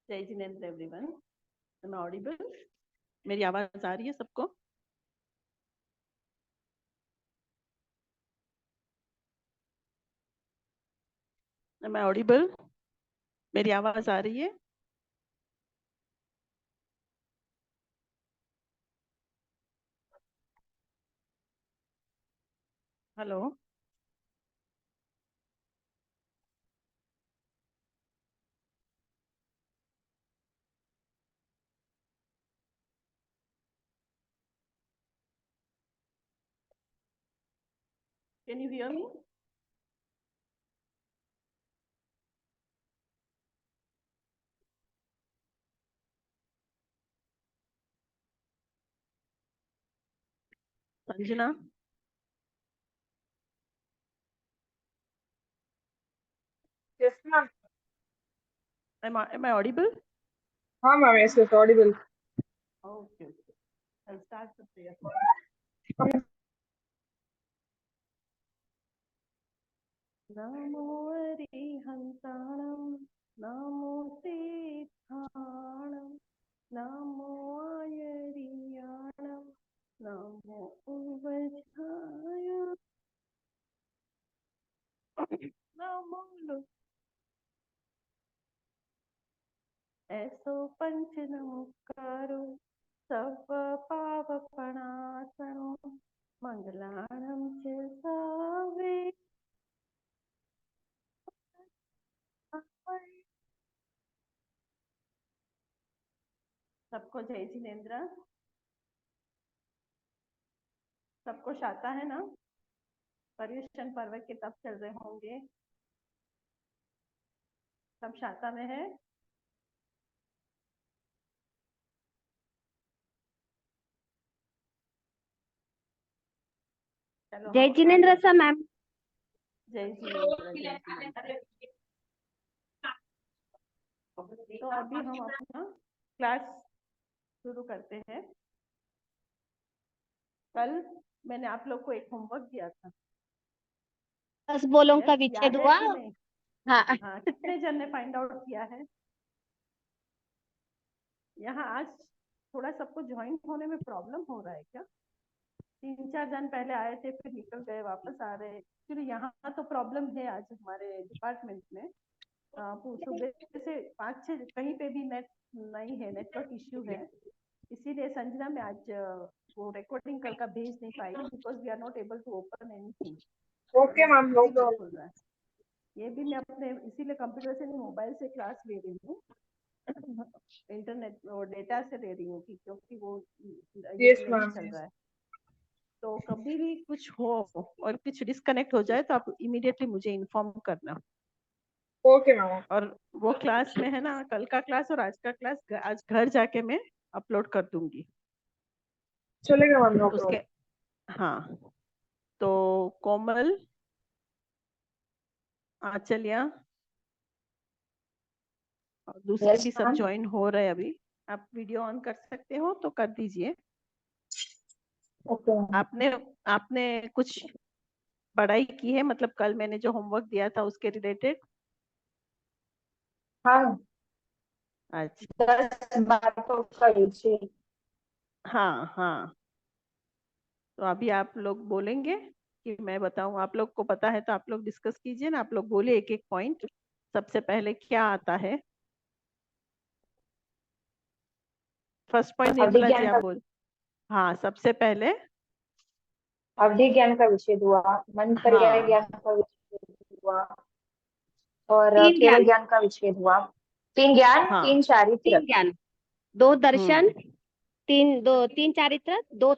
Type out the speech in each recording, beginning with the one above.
जय Jinendra everyone. Am I audible? मेरी आवाज आ रही है सबको? Am I audible? मेरी आवाज आ रही है? Hello? Can you hear me? Sanjana? Yes, ma'am. Am I audible? हाँ ma'am, yes, yes, audible. Okay. I'll start the prayer. नमो अरिहन्ताणं नमो तीर्थाणं नमो आयर्याणं नमो उवझाय नमो ऐसो पंच नमस्कारो सर्व पावपणासनो मंगलाणं च सावे सबको जय जिनेंद्र। सबको शाता है ना? पर्युषण पर्व के तब चल रहे होंगे, सब शाता में है। जय जिनेंद्र सर मैम। जय जिनेंद्र, जय जिनेंद्र। तो अभी हम अपना क्लास शुरू करते हैं। कल मैंने आप लोग को एक होमवर्क दिया था। 10 बोलों का याद विच्छेद है हुआ। कि नहीं? हाँ हाँ, कितने जन ने फाइंड आउट किया है? यहाँ आज थोड़ा सबको ज्वाइन होने में प्रॉब्लम हो रहा है क्या? 3-4 जन पहले आए थे, फिर निकल गए, वापस आ रहे। फिर यहाँ तो प्रॉब्लम है आज हमारे डिपार्टमेंट में। सुबह से 5-6 कहीं पे भी नेट नहीं है, नेटवर्क इश्यू है। इसीलिए संजना में आज वो रिकॉर्डिंग कल का भेज नहीं पाई, because we are not able to open anything. Okay ma'am, no problem. खुल रहा है। ये भी मैं अपने इसीलिए कंप्यूटर से नहीं, मोबाइल से क्लास ले रही हूँ। इंटरनेट और डेटा से ले रही हूँ क्योंकि वो Yes नहीं ma'am. चल रहा है। तो कभी भी कुछ हो और कुछ डिस्कनेक्ट हो जाए तो आप इमीडिएटली मुझे इन्फॉर्म करना। Okay ma'am. और वो क्लास में है ना, कल का क्लास और आज का क्लास आज घर जाके मैं अपलोड कर दूंगी। चलेगा मैम, no उसके problem. हाँ, तो कोमल, आचल्या और दूसरे Yes भी सब ma'am. ज्वाइन हो रहे हैं अभी। आप वीडियो ऑन कर सकते हो तो कर दीजिए। Okay ma'am. आपने आपने कुछ पढ़ाई की है, मतलब कल मैंने जो होमवर्क दिया था उसके रिलेटेड? हाँ, अच्छा, 10 बातों का विच्छेद। हाँ हाँ। तो अभी आप लोग बोलेंगे कि मैं बताऊं? आप लोग को पता है तो आप लोग डिस्कस कीजिए ना। आप लोग बोले एक एक पॉइंट। सबसे पहले क्या आता है? फर्स्ट पॉइंट अवधि निर्मला जी ज्ञान आप का बोल। हाँ, सबसे पहले। अवधि ज्ञान का विच्छेद हुआ, मन पर्याय हाँ ज्ञान का विच्छेद हुआ और तीन केवल ज्ञान, ज्ञान का विच्छेद हुआ। 3 ज्ञान, हाँ 3 चारित्र। 3 ज्ञान, 2 दर्शन, हम्म 3 चारित्र, 2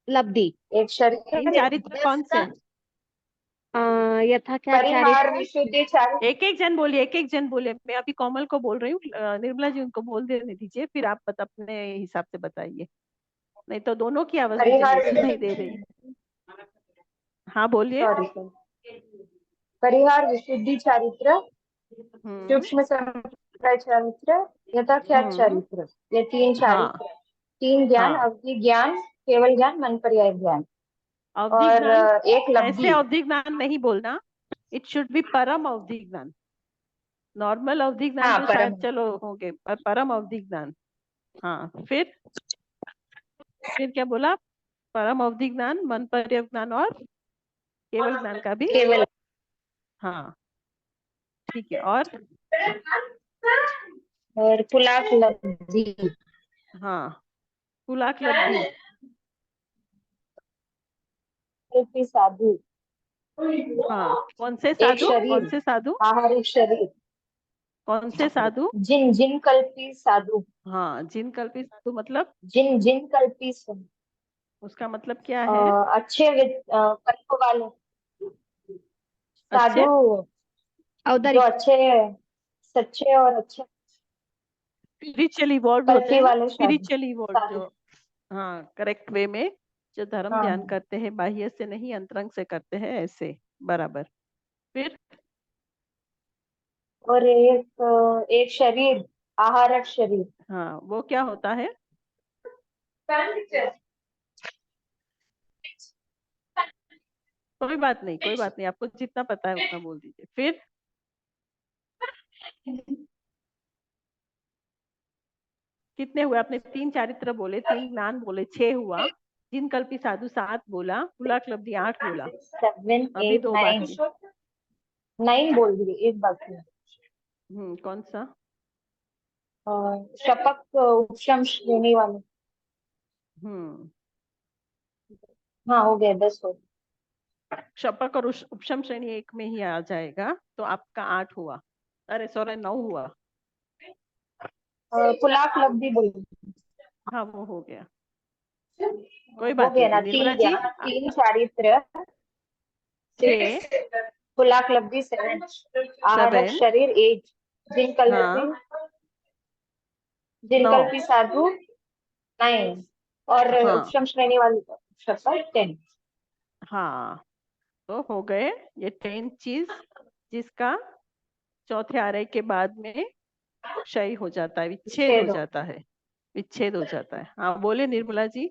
लब्धि। 1 शरीर, 3 1 चारित्र कौन से? यथाख्यात परिहार, चारित्र। विशुद्धि चारित्र। एक एक जन बोलिए, एक एक जन बोलिए। मैं अभी कोमल को बोल रही हूँ, निर्मला जी उनको बोल देने दीजिए, फिर आप अपने हिसाब से बताइए। नहीं तो दोनों की आवाज मुझे परिहार, सुनाई दे रही। हाँ बोलिए। सॉरी, परिहार, विशुद्धि चारित्र, हम्म सूक्ष्म संप्रदाय चारित्र, यथाख्यात हम्म चारित्र। ये 3 हाँ चारित्र। 3 ज्ञान, हाँ। अवधि ज्ञान, केवल ज्ञान, मन पर्याय ज्ञान अवधि और ज्ञान 1 ऐसे लब्धि। अवधि ज्ञान नहीं बोलना। इट शुड बी परम अवधि ज्ञान। नॉर्मल अवधि ज्ञान हाँ तो परम। शायद चलो होंगे, पर परम अवधि ज्ञान। हाँ फिर क्या बोला? परम अवधि ज्ञान, मन पर्य ज्ञान और केवल ज्ञान का भी। केवल। हाँ ठीक है। और पुलाक लब्धि। हाँ कुलाक लब्धि। कल्पी साधु। हाँ कौन से एक साधु? कौन शरीर, से साधु? आहार एक शरीर। कौन से साधु? जिन जिन कल्पी साधु। हाँ जिन कल्पित साधु मतलब? जिन जिन कल्पी साधु। उसका मतलब क्या है? अच्छे कल्प वाले अच्छे साधु, जो औदरिक। अच्छे, सच्चे और अच्छे स्पिरिचुअली वर्ड होते कल्पी हैं ना, वाले साधु। स्पिरिचुअली वर्ड साधु। जो, हाँ करेक्ट वे में जो धर्म ध्यान हाँ। करते हैं, बाह्य से नहीं अंतरंग से करते हैं, ऐसे बराबर। फिर और एक शरीर, आहारक शरीर। हाँ वो क्या होता है? कोई बात नहीं, कोई बात नहीं, आपको जितना पता है उतना बोल दीजिए। फिर कितने हुए? आपने 3 चारित्र बोले, 3 ज्ञान बोले, 6 हुआ। जिन कल्पी साधु 7 बोला, कुलाकलब्धि 8 बोला। 7 अभी 8 2 9। बाकी। 9 बोल दिए, एक बाकी है। कौन सा? शपक उपशम श्रेणी वाले। हम्म हाँ हो गए, 10 हो गए। शपक और उपशम श्रेणी एक में ही आ जाएगा, तो आपका 8 हुआ। अरे सॉरी 9 हुआ। पुलाक लब्धि बोल दिए। हाँ वो हो गया, कोई हो बात गया नहीं। ना, निर्मला 3 जी ज्ञान 3 चारित्र। 6 पुलाक लब्धि 7, आहारक 7 शरीर 8, हाँ जिन 9 कल्पी साधु 9, और हाँ उपशम श्रेणी वाली शपथ 10। हाँ तो हो गए ये 10 चीज, जिसका चौथे आरय के बाद में क्षय हो जाता है, विच्छेद हो छेद। जाता है, विच्छेद हो जाता है। हाँ बोले निर्मला जी,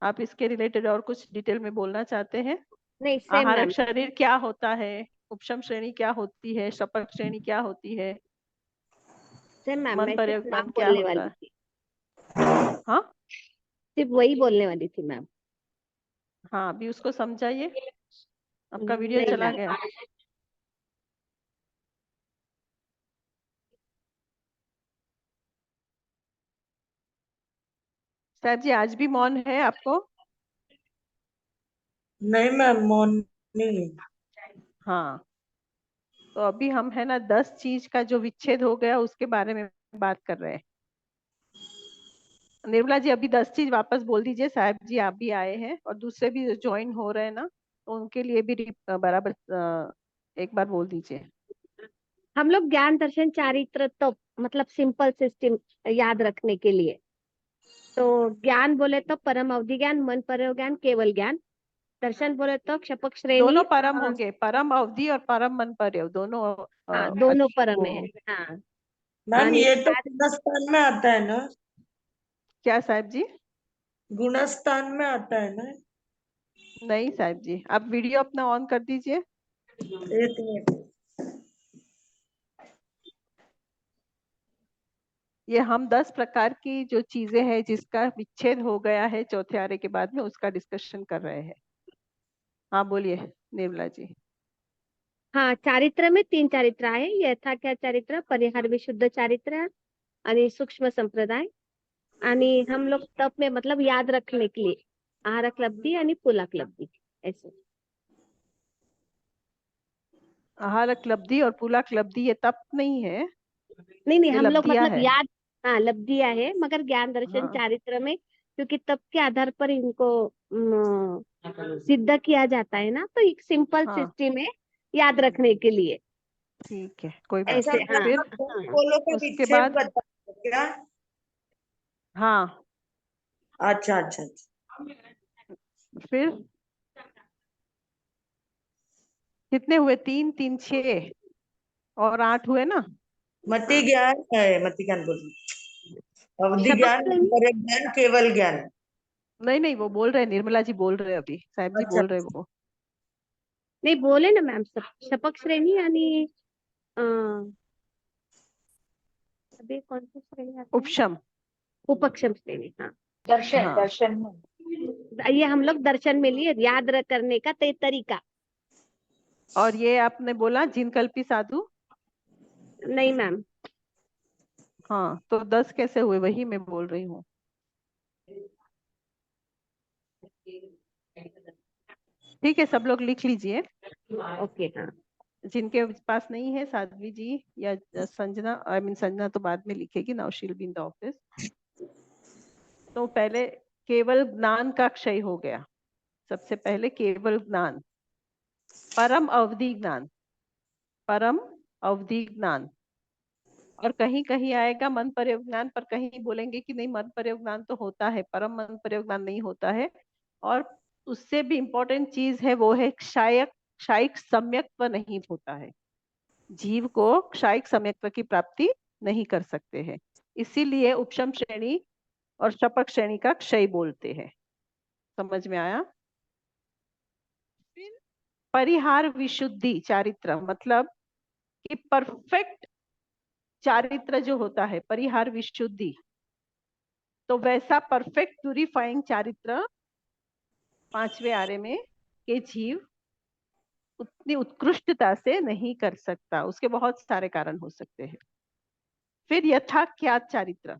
आप इसके रिलेटेड और कुछ डिटेल में बोलना चाहते हैं? नहीं सेम आहारक मैम। शरीर क्या होता है, उपशम श्रेणी क्या होती है, शपथ श्रेणी क्या होती है, सेम मैम, मन मैं सिर्फ नाम पर्यज्ञान क्या बोलने होता वाली है? थी। हाँ सिर्फ वही बोलने वाली थी मैम। हाँ अभी उसको समझाइए, आपका वीडियो नहीं चला मैम। गया। साहब जी आज भी मौन है आपको? नहीं मैम, मौन नहीं। हाँ तो अभी हम है ना 10 चीज का जो विच्छेद हो गया उसके बारे में बात कर रहे हैं। निर्मला जी अभी 10 चीज वापस बोल दीजिए, साहब जी आप भी आए हैं और दूसरे भी ज्वाइन हो रहे हैं ना, तो उनके लिए भी बराबर एक बार बोल दीजिए। हम लोग ज्ञान दर्शन चारित्र तो मतलब सिंपल सिस्टम याद रखने के लिए, तो ज्ञान बोले तो परम अवधि ज्ञान, मन पर्य ज्ञान, केवल ज्ञान। दर्शन बोले तो क्षपक श्रेणी। दोनों परम होंगे, परम अवधि और परम मन पर्य दोनों। हाँ दोनों परम है। वो हाँ। मैम आणि ये तो गुणस्थान में आता है ना? क्या साहब जी? गुणस्थान में आता है ना? नहीं साहब जी, आप वीडियो अपना ऑन कर दीजिए। एक मिनट। ये हम 10 प्रकार की जो चीजें हैं जिसका विच्छेद हो गया है चौथे आरे के बाद में, उसका डिस्कशन कर रहे हैं। हाँ बोलिए निर्मला जी। हाँ चारित्र में 3 चारित्र आहे, यथा क्या चारित्र, परिहार विशुद्ध चारित्र आणि सूक्ष्म संप्रदाय। आणि हम लोग तप में मतलब याद रखने के लिए आहारक लब्धि आणि पुलाक लब्धि ऐसे। आहारक लब्धि और पुलाक लब्धि ये तप नहीं है, नहीं ये हम लोग लब्धियां मतलब है। याद। हाँ लब्धियां है, मगर ज्ञान दर्शन हाँ चारित्र में क्योंकि तप के आधार पर इनको सिद्ध किया जाता है ना, तो एक सिंपल हाँ सिस्टम है याद रखने के लिए ठीक है, कोई बात अच्छा, ऐसे। नहीं। हाँ फिर मतलब हाँ। बोलो का उसके विच्छेद बाद बता दो क्या? हाँ अच्छा अच्छा अच्छा। फिर कितने हुए? 3 3 6 और 8 हुए ना? मति हाँ ज्ञान मति ज्ञान बोल रही। अवधि शपथ ज्ञान, प्रेमी। पर ज्ञान, केवल ज्ञान। नहीं नहीं वो बोल रहे, निर्मला जी बोल रहे, अभी साहब जी अच्छा बोल रहे वो। नहीं बोले ना मैम, सब शपक श्रेणी आणि अभी कौन सी श्रेणी आती है? उपशम। उपक्षम श्रेणी, हाँ। दर्शन हाँ। दर्शन में। ये हम लोग दर्शन में लिए, याद करने का तरीका। और ये आपने बोला जिनकल्पी साधु। नहीं मैम। हाँ, तो 10 कैसे हुए, वही मैं बोल रही हूँ। ठीक है, सब लोग लिख लीजिए। ओके, हाँ। जिनके पास नहीं है, साध्वी जी या संजना, आई मीन संजना तो बाद में लिखेगी, now she will be in the office. तो पहले केवल ज्ञान का क्षय हो गया। सबसे पहले केवल ज्ञान, परम अवधि ज्ञान, परम अवधि ज्ञान। और कहीं कहीं आएगा मन पर्यव ज्ञान, पर कहीं बोलेंगे कि नहीं, मन पर्यव ज्ञान तो होता है, परम मन पर्यव ज्ञान नहीं होता है। और उससे भी इम्पोर्टेंट चीज है, वो है क्षायिक सम्यक्त्व नहीं होता है। जीव को क्षायिक सम्यक्त्व की प्राप्ति नहीं कर सकते हैं, इसीलिए उपशम श्रेणी और शपक श्रेणी का क्षय बोलते हैं। समझ में आया? फिर परिहार विशुद्धि चारित्र, मतलब कि परफेक्ट चारित्र जो होता है, परिहार विशुद्धि, तो वैसा परफेक्ट प्यूरिफाइंग चारित्र 5वें आर्य में के जीव उतनी उत्कृष्टता से नहीं कर सकता। उसके बहुत सारे कारण हो सकते हैं। फिर यथाख्यात चारित्र,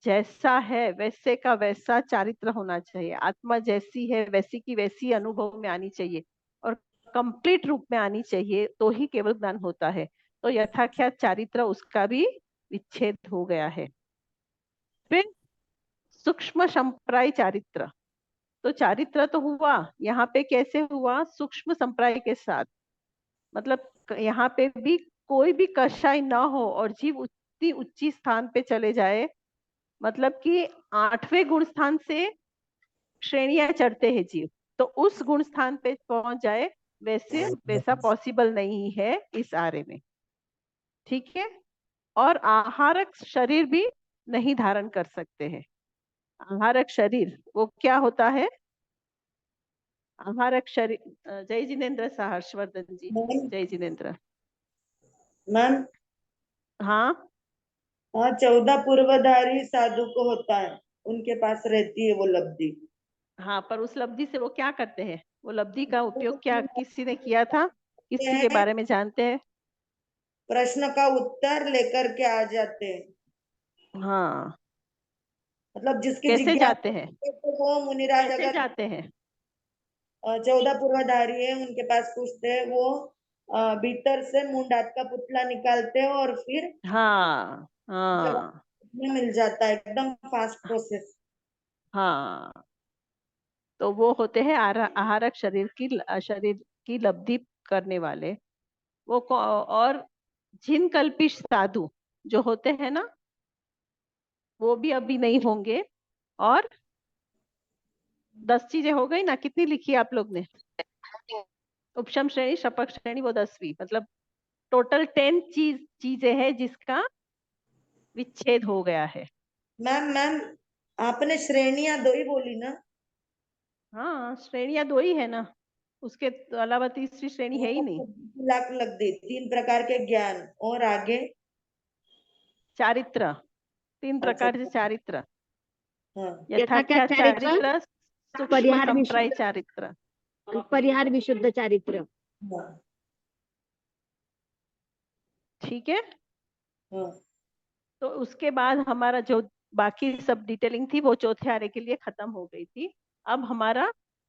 जैसा है वैसे का वैसा चारित्र होना चाहिए। आत्मा जैसी है वैसी की वैसी अनुभव में आनी चाहिए और कंप्लीट रूप में आनी चाहिए, तो ही केवल ज्ञान होता है। तो यथाख्यात चारित्र, उसका भी विच्छेद हो गया है। फिर सूक्ष्म संप्राय चारित्र, तो चारित्र तो हुआ, यहाँ पे कैसे हुआ? सूक्ष्म संप्राय के साथ, मतलब यहाँ पे भी कोई भी कषाय ना हो और जीव उतनी उच्ची स्थान पे चले जाए, मतलब कि 8वें गुण स्थान से श्रेणियां चढ़ते हैं जीव, तो उस गुण स्थान पे पहुंच जाए, वैसा पॉसिबल नहीं है इस आर्य में। ठीक है? और आहारक शरीर भी नहीं धारण कर सकते हैं। आहारक शरीर वो क्या होता है? आहारक शरीर, जय जिनेन्द्र सा, हर्षवर्धन जी, जय जिनेन्द्र। मैम, हाँ, हाँ, 14 पूर्वधारी साधु को होता है, उनके पास रहती है वो लब्धि। हाँ, पर उस लब्धि से वो क्या करते हैं? वो लब्धि का उपयोग क्या किसी ने किया था? किसी के बारे में जानते हैं? प्रश्न का उत्तर लेकर के आ जाते हैं। हाँ, मतलब जिसकी कैसे जाते जिज्ञासा हैं? है, तो वो मुनिराज कैसे अगर जाते हैं? 14 पूर्वधारी है, उनके पास पूछते हैं, वो भीतर से मुंडात का पुतला निकालते हैं और फिर हाँ जवाब हाँ में मिल जाता है, एकदम फास्ट प्रोसेस। हाँ, तो वो होते हैं आहारक शरीर की लब्धि करने वाले। और जिन कल्पिश साधु जो होते हैं ना, वो भी अभी नहीं होंगे। और 10 चीजें हो गई ना, कितनी लिखी आप लोग ने? उपशम श्रेणी, शपथ श्रेणी, वो 10वीं, मतलब टोटल 10 चीजें हैं जिसका विच्छेद हो गया है। मैम, आपने श्रेणियां 2 ही बोली ना? हाँ, श्रेणियां 2 ही है ना, उसके अलावा तीसरी श्रेणी है ही नहीं। लाख लग दी, 3 प्रकार के ज्ञान, और आगे? चारित्र, 3 अच्छा, प्रकार से चारित्र, हाँ, यथाख्यात चारित्र, सूक्ष्म परिहार संप्राय विशुद्ध, चारित्र। परिहार विशुद्ध चारित्र। हाँ, ठीक है? हाँ। तो उसके बाद हमारा जो बाकी सब डिटेलिंग थी, वो चौथे आर्य के लिए खत्म हो गई थी। अब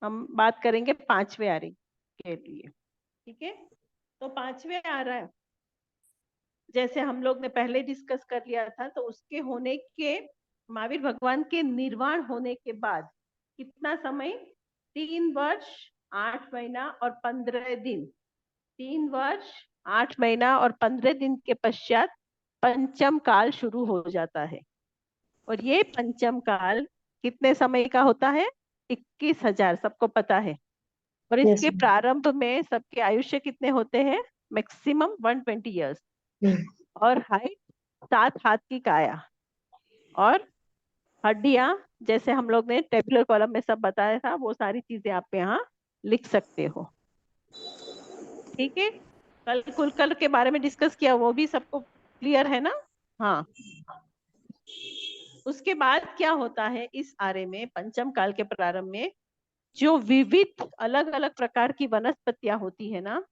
हम बात करेंगे 5वें आर्य के लिए। ठीक है? तो 5वें आर्य, जैसे हम लोग ने पहले डिस्कस कर लिया था, तो उसके होने के, महावीर भगवान के निर्वाण होने के बाद कितना समय? 3 वर्ष 8 महीना और 15 दिन। 3 वर्ष 8 महीना और 15 दिन के पश्चात पंचम काल शुरू हो जाता है। और ये पंचम काल कितने समय का होता है? 21,000, सबको पता है। और इसके प्रारंभ में सबके आयुष्य कितने होते हैं? Maximum 120 years. और हाइट 7 हाथ की काया, और हड्डियां, जैसे हम लोग ने टेबुलर कॉलम में सब बताया था, वो सारी चीजें आप यहाँ लिख सकते हो। ठीक है? कल कुलकर के बारे में डिस्कस किया, वो भी सबको क्लियर है ना? हाँ, उसके बाद क्या होता है इस आरे में, पंचम काल के प्रारंभ में जो विविध अलग अलग प्रकार की वनस्पतियां होती है ना,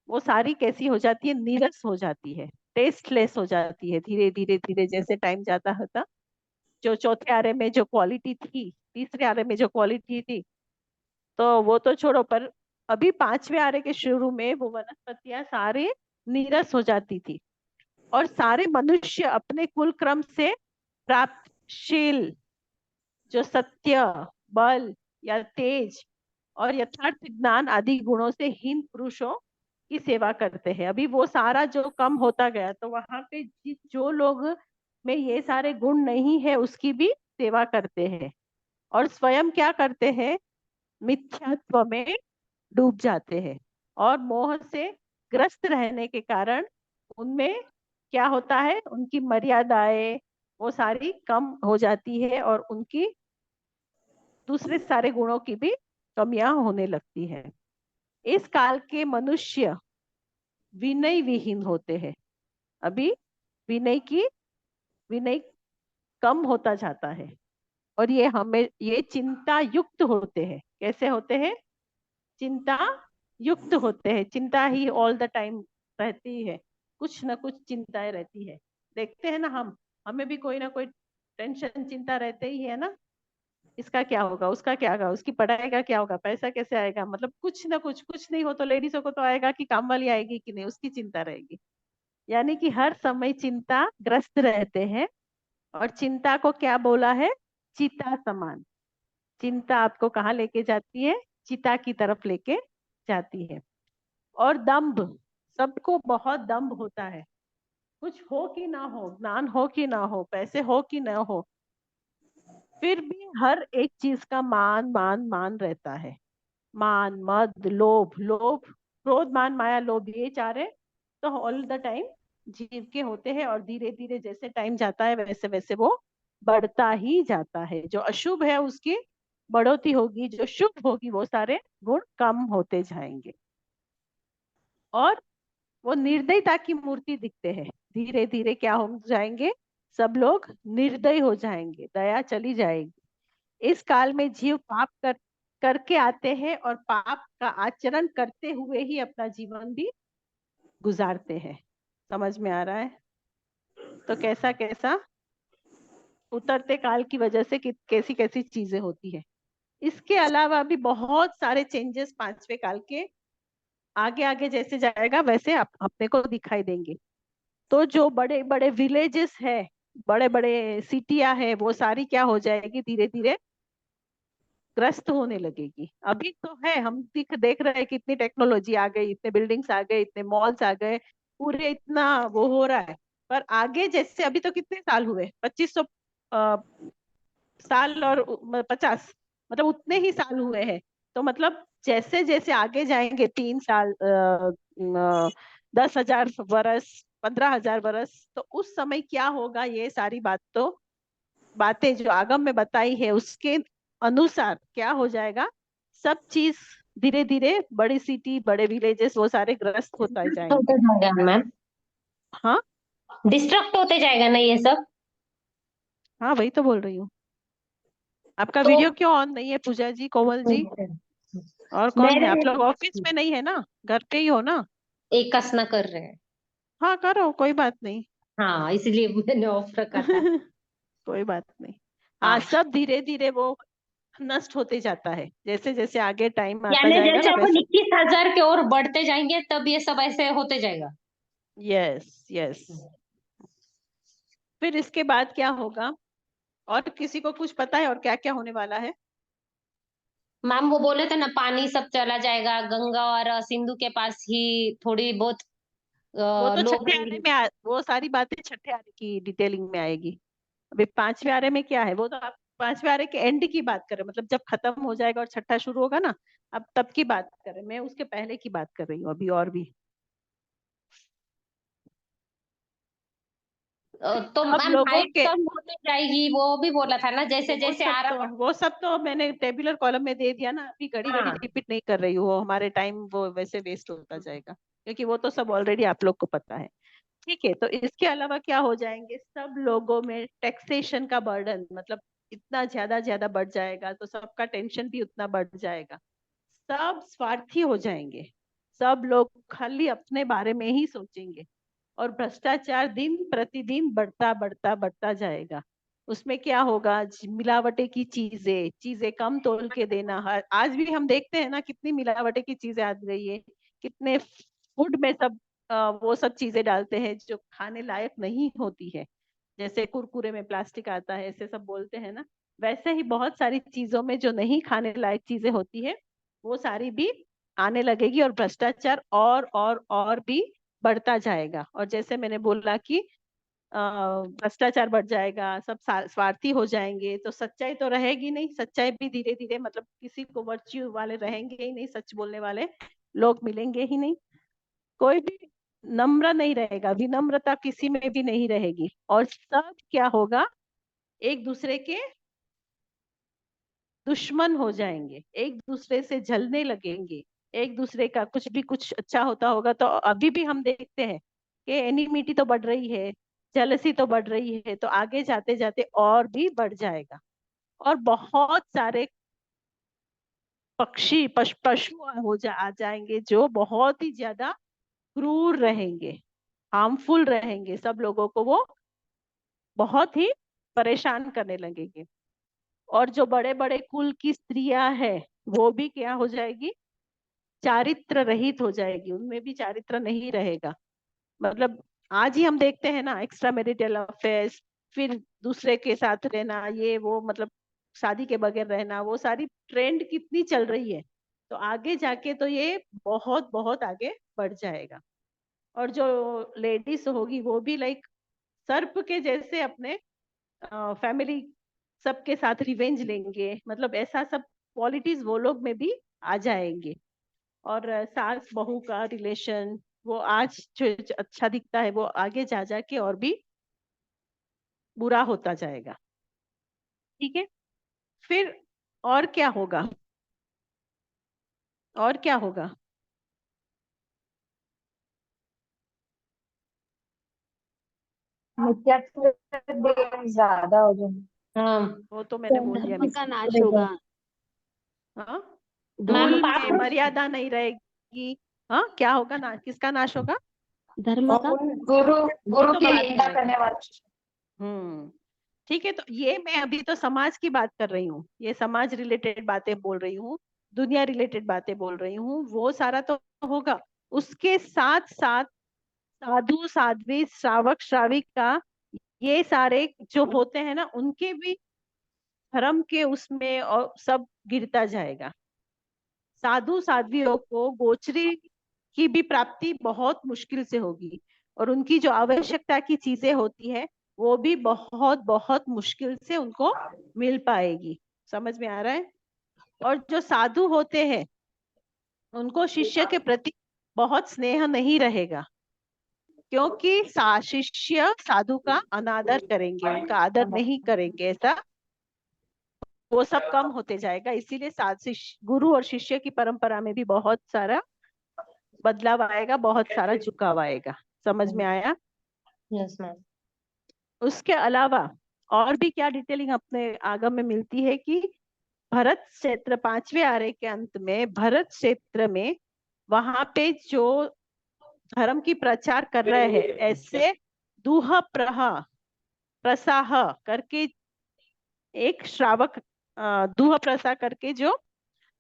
वो सारी कैसी हो जाती है, नीरस हो जाती है, टेस्टलेस हो जाती है। धीरे धीरे धीरे जैसे टाइम जाता होता, जो चौथे आरे में जो क्वालिटी थी, तीसरे आरे में जो क्वालिटी थी, तो वो तो छोड़ो, पर अभी पांचवें आरे के शुरू में वो वनस्पतियां सारे नीरस हो जाती थी और सारे मनुष्य अपने कुल क्रम से प्राप्तशील जो सत्य, बल या तेज और यथार्थ ज्ञान आदि गुणों से हीन पुरुषों की सेवा करते हैं। अभी वो सारा जो कम होता गया, तो वहां पे जो लोग में ये सारे गुण नहीं है उसकी भी सेवा करते हैं और स्वयं क्या करते हैं, मिथ्यात्व में डूब जाते हैं और मोह से ग्रस्त रहने के कारण उनमें क्या होता है, उनकी मर्यादाएं वो सारी कम हो जाती है और उनकी दूसरे सारे गुणों की भी कमियां होने लगती है। इस काल के मनुष्य विनय विहीन होते हैं। अभी विनय कम होता जाता है और ये चिंता युक्त होते हैं। कैसे होते हैं, चिंता युक्त होते हैं। चिंता ही ऑल द टाइम रहती है, कुछ ना कुछ चिंताएं रहती है। देखते हैं ना हमें भी कोई ना कोई टेंशन चिंता रहते ही है ना, इसका क्या होगा, उसका क्या होगा, उसकी पढ़ाई का क्या होगा, पैसा कैसे आएगा, मतलब कुछ ना कुछ, कुछ नहीं हो तो लेडीजों को तो आएगा कि काम वाली आएगी कि नहीं, उसकी चिंता रहेगी। यानी कि हर समय चिंता ग्रस्त रहते हैं और चिंता को क्या बोला है, चिता समान। चिंता आपको कहाँ लेके जाती है, चिता की तरफ लेके जाती है। और दंभ, सबको बहुत दंभ होता है, कुछ हो कि ना हो, ज्ञान हो कि ना हो, पैसे हो कि ना हो, फिर भी हर एक चीज का मान मान मान रहता है। मान, मद, लोभ, क्रोध, मान, माया, लोभ, ये चारे तो ऑल द टाइम जीव के होते हैं और धीरे धीरे जैसे टाइम जाता है वैसे वैसे वो बढ़ता ही जाता है। जो अशुभ है उसकी बढ़ोतरी होगी, जो शुभ होगी वो सारे गुण कम होते जाएंगे और वो निर्दयता की मूर्ति दिखते हैं। धीरे धीरे क्या हो जाएंगे, सब लोग निर्दय हो जाएंगे, दया चली जाएगी। इस काल में जीव पाप करके आते हैं और पाप का आचरण करते हुए ही अपना जीवन भी गुजारते हैं। समझ में आ रहा है? तो कैसा कैसा उतरते काल की वजह से कैसी कैसी चीजें होती है। इसके अलावा भी बहुत सारे चेंजेस पांचवे काल के आगे आगे जैसे जाएगा वैसे अपने को दिखाई देंगे। तो जो बड़े बड़े विलेजेस है, बड़े बड़े सिटियां है, वो सारी क्या हो जाएगी, धीरे धीरे ग्रस्त होने लगेगी। अभी तो है, हम देख रहे हैं कि इतनी टेक्नोलॉजी आ गई, इतने बिल्डिंग्स आ गए, इतने मॉल्स आ गए, पूरे इतना वो हो रहा है। पर आगे जैसे अभी तो कितने साल हुए, 2500 साल और 50, मतलब उतने ही साल हुए हैं। तो मतलब जैसे जैसे आगे जाएंगे 3 साल, 10,000 वर्ष, 15,000 वर्ष, तो उस समय क्या होगा, ये सारी बातें जो आगम में बताई है उसके अनुसार क्या हो जाएगा, सब चीज धीरे धीरे बड़ी सिटी, बड़े विलेजेस वो सारे ग्रस्त होता जाएंगे। होते जाएगा मैम, हाँ डिस्ट्रक्ट होते जाएगा ना ये सब। हाँ, वही तो बोल रही हूँ। आपका तो वीडियो क्यों ऑन नहीं है पूजा जी, कोमल जी? और कौन है? आप मेरे लोग ऑफिस में नहीं है ना, घर पे ही हो ना? एक कसना कर रहे हैं। हाँ करो, कोई बात नहीं। हाँ, इसलिए मैंने ऑफ रखा था। कोई बात नहीं। हाँ, हाँ, सब धीरे धीरे वो नष्ट होते जाता है, जैसे जैसे आगे टाइम आता यानी जाएगा जैसे ना अपन वैसे। 21,000 की ओर बढ़ते जाएंगे तब ये सब ऐसे होते जाएगा। Yes yes. फिर इसके बाद क्या होगा, और किसी को कुछ पता है और क्या क्या होने वाला है? मैम वो बोले थे ना, पानी सब चला जाएगा, गंगा और सिंधु के पास ही थोड़ी बहुत वो तो लोग छठे आरे रहेंगे। में वो सारी बातें छठे आरे की डिटेलिंग में आएगी। अभी पांचवे आरे में क्या है, वो तो आप पांचवे आरे के एंड की बात करें, मतलब जब खत्म हो जाएगा और छठा शुरू होगा ना, अब तब की बात करें। मैं उसके पहले की बात कर रही हूँ अभी और भी। तो अब मैम लोगों हाइट के कम होती जाएगी, वो भी बोला था ना, जैसे जैसे आ रहा। वो सब तो मैंने टेबुलर कॉलम में दे दिया ना, अभी घड़ी घड़ी हाँ, रिपीट नहीं कर रही हूँ, वो हमारे टाइम वो वैसे वेस्ट होता जाएगा, क्योंकि वो तो सब ऑलरेडी आप लोग को पता है। ठीक है, तो इसके अलावा क्या हो जाएंगे, सब लोगों में टैक्सेशन का बर्डन मतलब इतना ज्यादा बढ़ जाएगा, तो सबका टेंशन भी उतना बढ़ जाएगा, सब स्वार्थी हो जाएंगे, सब लोग खाली अपने बारे में ही सोचेंगे, और भ्रष्टाचार दिन प्रतिदिन बढ़ता जाएगा। उसमें क्या होगा, मिलावटे की चीजें चीजें कम तोल के देना, आज भी हम देखते हैं ना कितनी मिलावटे की चीजें आ गई है, कितने फूड में सब वो सब चीजें डालते हैं जो खाने लायक नहीं होती है, जैसे कुरकुरे में प्लास्टिक आता है, ऐसे सब बोलते हैं ना, वैसे ही बहुत सारी चीजों में जो नहीं खाने लायक चीजें होती है वो सारी भी आने लगेगी, और भ्रष्टाचार और भी बढ़ता जाएगा। और जैसे मैंने बोला कि भ्रष्टाचार बढ़ जाएगा, सब स्वार्थी हो जाएंगे, तो सच्चाई तो रहेगी नहीं, सच्चाई भी धीरे धीरे मतलब किसी को वर्च्यू वाले रहेंगे ही नहीं, सच बोलने वाले लोग मिलेंगे ही नहीं, कोई भी नम्र नहीं रहेगा, विनम्रता किसी में भी नहीं रहेगी, और सब क्या होगा, एक दूसरे के दुश्मन हो जाएंगे, एक दूसरे से जलने लगेंगे, एक दूसरे का कुछ भी कुछ अच्छा होता होगा तो अभी भी हम देखते हैं कि एनिमिटी तो बढ़ रही है, जेलसी तो बढ़ रही है, तो आगे जाते जाते और भी बढ़ जाएगा, और बहुत सारे पक्षी पशु आ जाएंगे जो बहुत ही ज्यादा क्रूर रहेंगे, हार्मफुल रहेंगे, सब लोगों को वो बहुत ही परेशान करने लगेंगे, और जो बड़े बड़े कुल की स्त्रियां हैं वो भी क्या हो जाएगी, चारित्र रहित हो जाएगी, उनमें भी चारित्र नहीं रहेगा, मतलब आज ही हम देखते हैं ना एक्स्ट्रा मैरिटल अफेयर्स, फिर दूसरे के साथ रहना, ये वो मतलब शादी के बगैर रहना, वो सारी ट्रेंड कितनी चल रही है, तो आगे जाके तो ये बहुत बहुत आगे बढ़ जाएगा, और जो लेडीज होगी वो भी लाइक सर्प के जैसे अपने फैमिली सबके साथ रिवेंज लेंगे, मतलब ऐसा सब क्वालिटीज वो लोग में भी आ जाएंगे, और सास बहू का रिलेशन वो आज जो अच्छा दिखता है वो आगे जा जाके और भी बुरा होता जाएगा, ठीक है। फिर और क्या होगा, और क्या होगा, मिथ्यात्व ज्यादा हो जाए। हाँ वो तो मैंने बोल दिया, धर्म का नाश होगा। हाँ, मैम कुल में मर्यादा नहीं रहेगी, हाँ क्या होगा ना, किसका नाश होगा, धर्म का और गुरु गुरु तो की बात निंदा करेंगे। करने वाले। ठीक है, तो ये मैं अभी तो समाज की बात कर रही हूँ, ये समाज रिलेटेड बातें बोल रही हूँ, दुनिया रिलेटेड बातें बोल रही हूँ, वो सारा तो होगा, उसके साथ साथ साधु साध्वी श्रावक श्राविका ये सारे जो होते हैं ना उनके भी धर्म के उसमें और सब गिरता जाएगा, साधु साध्वियों को गोचरी की भी प्राप्ति बहुत मुश्किल से होगी, और उनकी जो आवश्यकता की चीजें होती है वो भी बहुत बहुत मुश्किल से उनको मिल पाएगी, समझ में आ रहा है। और जो साधु होते हैं उनको शिष्य के प्रति बहुत स्नेह नहीं रहेगा, क्योंकि शिष्य साधु का अनादर करेंगे, उनका आदर नहीं करेंगे, ऐसा वो सब कम होते जाएगा, इसीलिए गुरु और शिष्य की परंपरा में भी बहुत सारा बदलाव आएगा, बहुत सारा झुकाव आएगा, समझ में आया। Yes ma'am. उसके अलावा और भी क्या डिटेलिंग अपने आगम में मिलती है कि भरत क्षेत्र 5वें आर्य के अंत में भरत क्षेत्र में वहां पे जो धर्म की प्रचार कर रहे हैं ऐसे दूह प्रसाह करके एक श्रावक दूह प्रसाह करके जो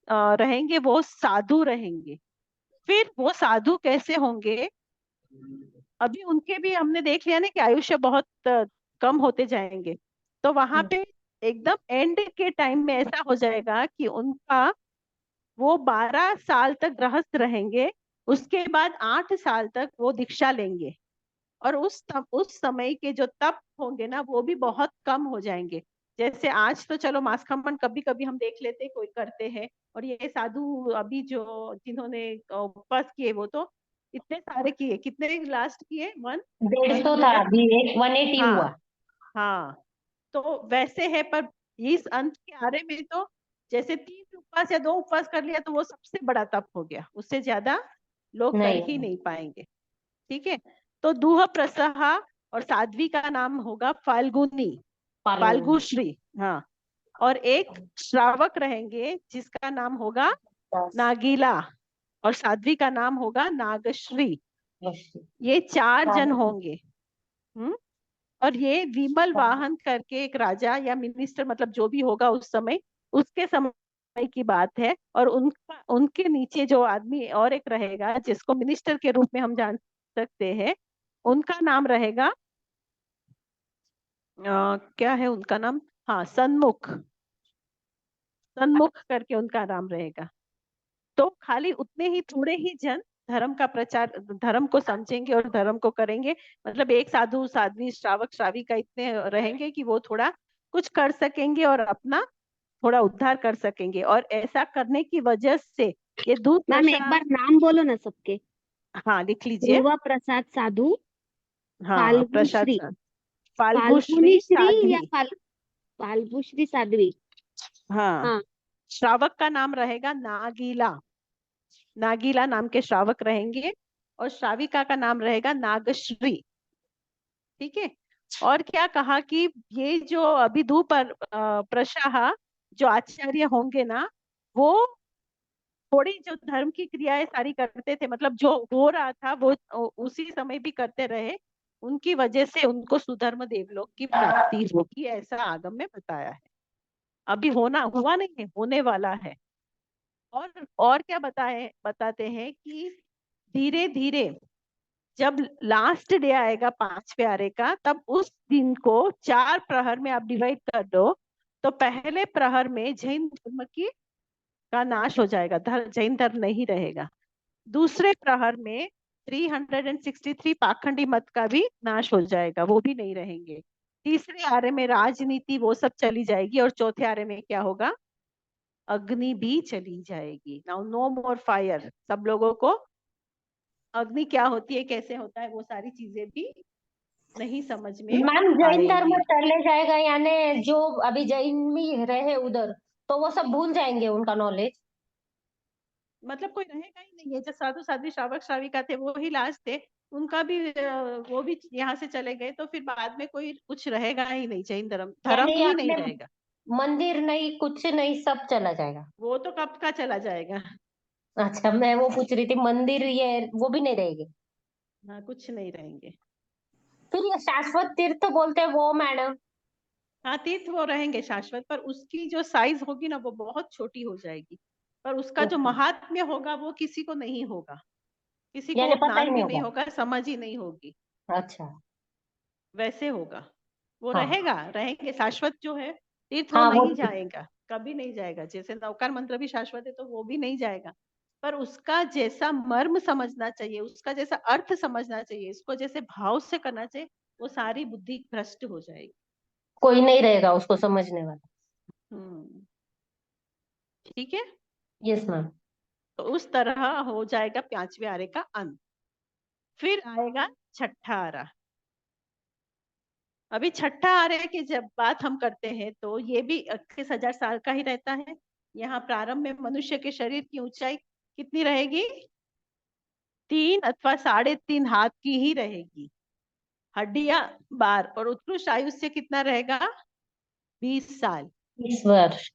रहेंगे वो साधु रहेंगे। फिर वो साधु कैसे होंगे, अभी उनके भी हमने देख लिया ना कि आयुष्य बहुत कम होते जाएंगे, तो वहां पे एकदम एंड के टाइम में ऐसा हो जाएगा कि उनका वो 12 साल तक गृहस्थ रहेंगे, उसके बाद 8 साल तक वो दीक्षा लेंगे, और उस समय के जो तप होंगे ना वो भी बहुत कम हो जाएंगे। जैसे आज तो चलो मांस खमन कभी कभी हम देख लेते कोई करते हैं, और ये साधु अभी जो जिन्होंने उपवास किए वो तो इतने सारे किए, कितने लास्ट किए 150 था, अभी 180 हाँ हुआ। हाँ, तो वैसे है, पर इस अंत के आरे में तो जैसे 3 उपवास या 2 उपवास कर लिया तो वो सबसे बड़ा तप हो गया, उससे ज्यादा लोग कर ही नहीं। नहीं पाएंगे, ठीक है। तो दूह प्रसहा और साध्वी का नाम होगा फाल्गुनी, फाल्गुश्री। हाँ, और एक श्रावक रहेंगे जिसका नाम होगा नागीला और साध्वी का नाम होगा नागश्री। ये 4 जन होंगे। और ये विमल वाहन करके एक राजा या मिनिस्टर, मतलब जो भी होगा उस समय, उसके समय की बात है। और उनके नीचे जो आदमी और एक रहेगा जिसको मिनिस्टर के रूप में हम जान सकते हैं, उनका नाम रहेगा क्या है उनका नाम, हाँ, सन्मुख, सन्मुख करके उनका नाम रहेगा। तो खाली उतने ही थोड़े ही जन धर्म का प्रचार, धर्म को समझेंगे और धर्म को करेंगे। मतलब एक साधु साध्वी श्रावक श्राविका इतने रहेंगे कि वो थोड़ा कुछ कर सकेंगे और अपना थोड़ा उद्धार कर सकेंगे। और ऐसा करने की वजह से ये दूध मैम एक बार नाम बोलो ना सबके। हाँ, लिख लीजिए। ध्रुवा प्रसाद साधु, हाँ, प्रसाद फाल्गुश्री, फाल्गुश्री फाल्गुनी श्री या साध्वी। फाल्गुश्री साध्वी। हाँ, हाँ, श्रावक का नाम रहेगा नागीला, नागीला नाम के श्रावक रहेंगे। और श्राविका का नाम रहेगा नागश्री। ठीक है। और क्या कहा कि ये जो अभी पर प्रशाह जो आचार्य होंगे ना, वो थोड़ी जो धर्म की क्रियाएं सारी करते थे, मतलब जो हो रहा था वो उसी समय भी करते रहे। उनकी वजह से उनको सुधर्म देवलोक की प्राप्ति होगी, ऐसा आगम में बताया है। अभी होना हुआ नहीं है, होने वाला है। और क्या बताते हैं कि धीरे धीरे जब लास्ट डे आएगा 5 प्यारे का, तब उस दिन को 4 प्रहर में आप डिवाइड कर दो। तो पहले प्रहर में जैन धर्म की का नाश हो जाएगा, जैन धर्म नहीं रहेगा। दूसरे प्रहर में 363 पाखंडी मत का भी नाश हो जाएगा, वो भी नहीं रहेंगे। तीसरे आरे में राजनीति वो सब चली जाएगी। और चौथे आरे में क्या होगा, अग्नि भी चली जाएगी। नाउ नो मोर फायर। सब लोगों को अग्नि क्या होती है, कैसे होता है, वो सारी चीजें भी नहीं समझ में मैम जैन धर्म आएगी। चले जाएगा, यानी जो अभी जैन में रहे उधर, तो वो सब भूल जाएंगे उनका नॉलेज। मतलब कोई रहेगा ही नहीं है। जो साधु साध्वी श्रावक श्राविका थे वो ही लास्ट थे, उनका भी वो भी यहाँ से चले गए। तो फिर बाद में कोई कुछ रहेगा ही नहीं, जैन धर्म धर्म यानी ही नहीं अपने रहेगा। मंदिर नहीं, कुछ नहीं, सब चला जाएगा। वो तो कब का चला जाएगा। अच्छा, मैं वो पूछ रही थी, मंदिर ये वो भी नहीं रहेगी। हाँ, कुछ नहीं रहेंगे। फिर ये शाश्वत तीर्थ बोलते हैं वो मैडम। हाँ, तीर्थ वो रहेंगे शाश्वत, पर उसकी जो साइज होगी ना वो बहुत छोटी हो जाएगी। पर उसका जो ओके, महात्म्य होगा वो किसी को नहीं होगा, किसी को यानी वो पता ही ज्ञान नहीं भी नहीं होगा। होगा, समझ ही नहीं होगी। अच्छा। वैसे होगा। वो हाँ रहेगा, रहेंगे शाश्वत जो है तीर्थ, वो हाँ, वो नहीं जाएगा, कभी नहीं जाएगा। जैसे नौकार मंत्र भी शाश्वत है, तो वो भी नहीं जाएगा। पर उसका जैसा मर्म समझना चाहिए, उसका जैसा अर्थ समझना चाहिए, इसको जैसे भाव से करना चाहिए, वो सारी बुद्धि भ्रष्ट हो जाएगी। कोई नहीं रहेगा उसको समझने वाला। हम्म। ठीक है। Yes ma'am. तो उस तरह हो जाएगा 5वें आरे का अंत। फिर आएगा छठा आरा। अभी छठा आरे की जब बात हम करते हैं तो ये भी 21,000 साल का ही रहता है। यहाँ प्रारंभ में मनुष्य के शरीर की ऊंचाई कितनी रहेगी, 3 अथवा 3.5 हाथ की ही रहेगी। हड्डियां 12, और उत्कृष्ट आयुष्य कितना रहेगा, 20 साल। इस वर्ष।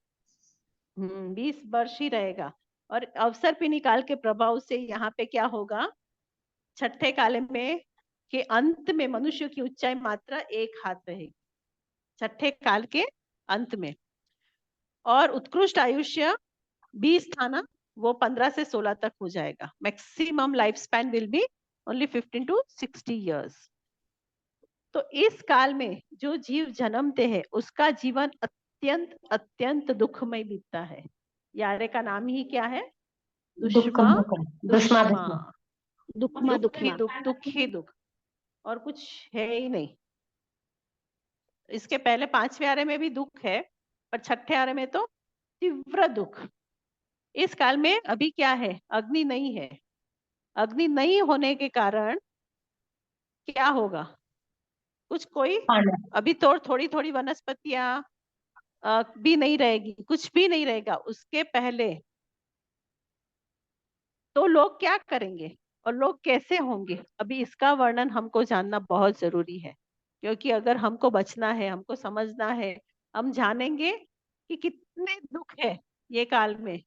20 वर्ष ही रहेगा। और अवसर पे निकाल के प्रभाव से यहाँ पे क्या होगा, छठे काल में के अंत में मनुष्य की ऊंचाई मात्र 1 हाथ रहेगी, छठे काल के अंत में। और उत्कृष्ट आयुष्य 20 था ना, वो 15 से 16 तक हो जाएगा। Maximum life span will be only 15 to 60 years। तो इस काल में जो जीव जन्मते हैं उसका जीवन अत्यंत अत्यंत दुखमय बीतता है। यारे का नाम ही क्या है, दुष्मा दुष्मा दुष्मा, दुष्मा। दुखमा दुख ही दुखमा। दुख, दुख ही दुख, और कुछ है ही नहीं। इसके पहले 5वें आरे में भी दुख है, पर छठे आरे में तो तीव्र दुख। इस काल में अभी क्या है, अग्नि नहीं है। अग्नि नहीं होने के कारण क्या होगा, कुछ कोई पांडव। अभी तो थोड़ी थोड़ी वनस्पतियां भी नहीं रहेगी, कुछ भी नहीं रहेगा। उसके पहले तो लोग क्या करेंगे, और लोग कैसे होंगे, अभी इसका वर्णन हमको जानना बहुत जरूरी है। क्योंकि अगर हमको बचना है, हमको समझना है, हम जानेंगे कि कितने दुख है ये काल में,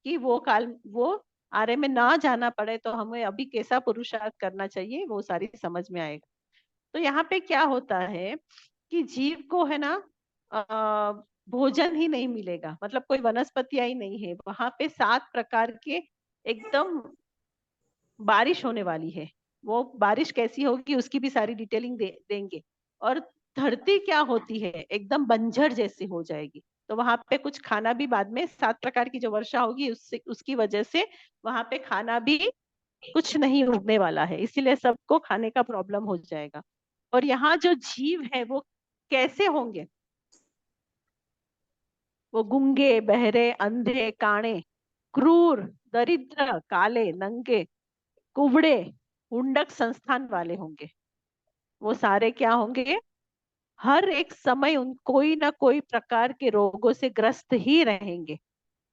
कि वो काल, वो आरे में ना जाना पड़े तो हमें अभी कैसा पुरुषार्थ करना चाहिए, वो सारी समझ में आएगा। तो यहाँ पे क्या होता है कि जीव को है ना भोजन ही नहीं मिलेगा, मतलब कोई वनस्पतियां ही नहीं है वहां पे, 7 प्रकार के एकदम बारिश होने वाली है। वो बारिश कैसी होगी उसकी भी सारी डिटेलिंग देंगे। और धरती क्या होती है, एकदम बंजर जैसी हो जाएगी। तो वहां पे कुछ खाना भी बाद में 7 प्रकार की जो वर्षा होगी उससे, उसकी वजह से वहां पे खाना भी कुछ नहीं उगने वाला है, इसीलिए सबको खाने का प्रॉब्लम हो जाएगा। और यहाँ जो जीव है वो कैसे होंगे, वो गूंगे, बहरे, अंधे, काणे, क्रूर, दरिद्र, काले, नंगे, कुबड़े, हुंडक संस्थान वाले होंगे। वो सारे क्या होंगे, हर एक समय उन कोई ना कोई प्रकार के रोगों से ग्रस्त ही रहेंगे।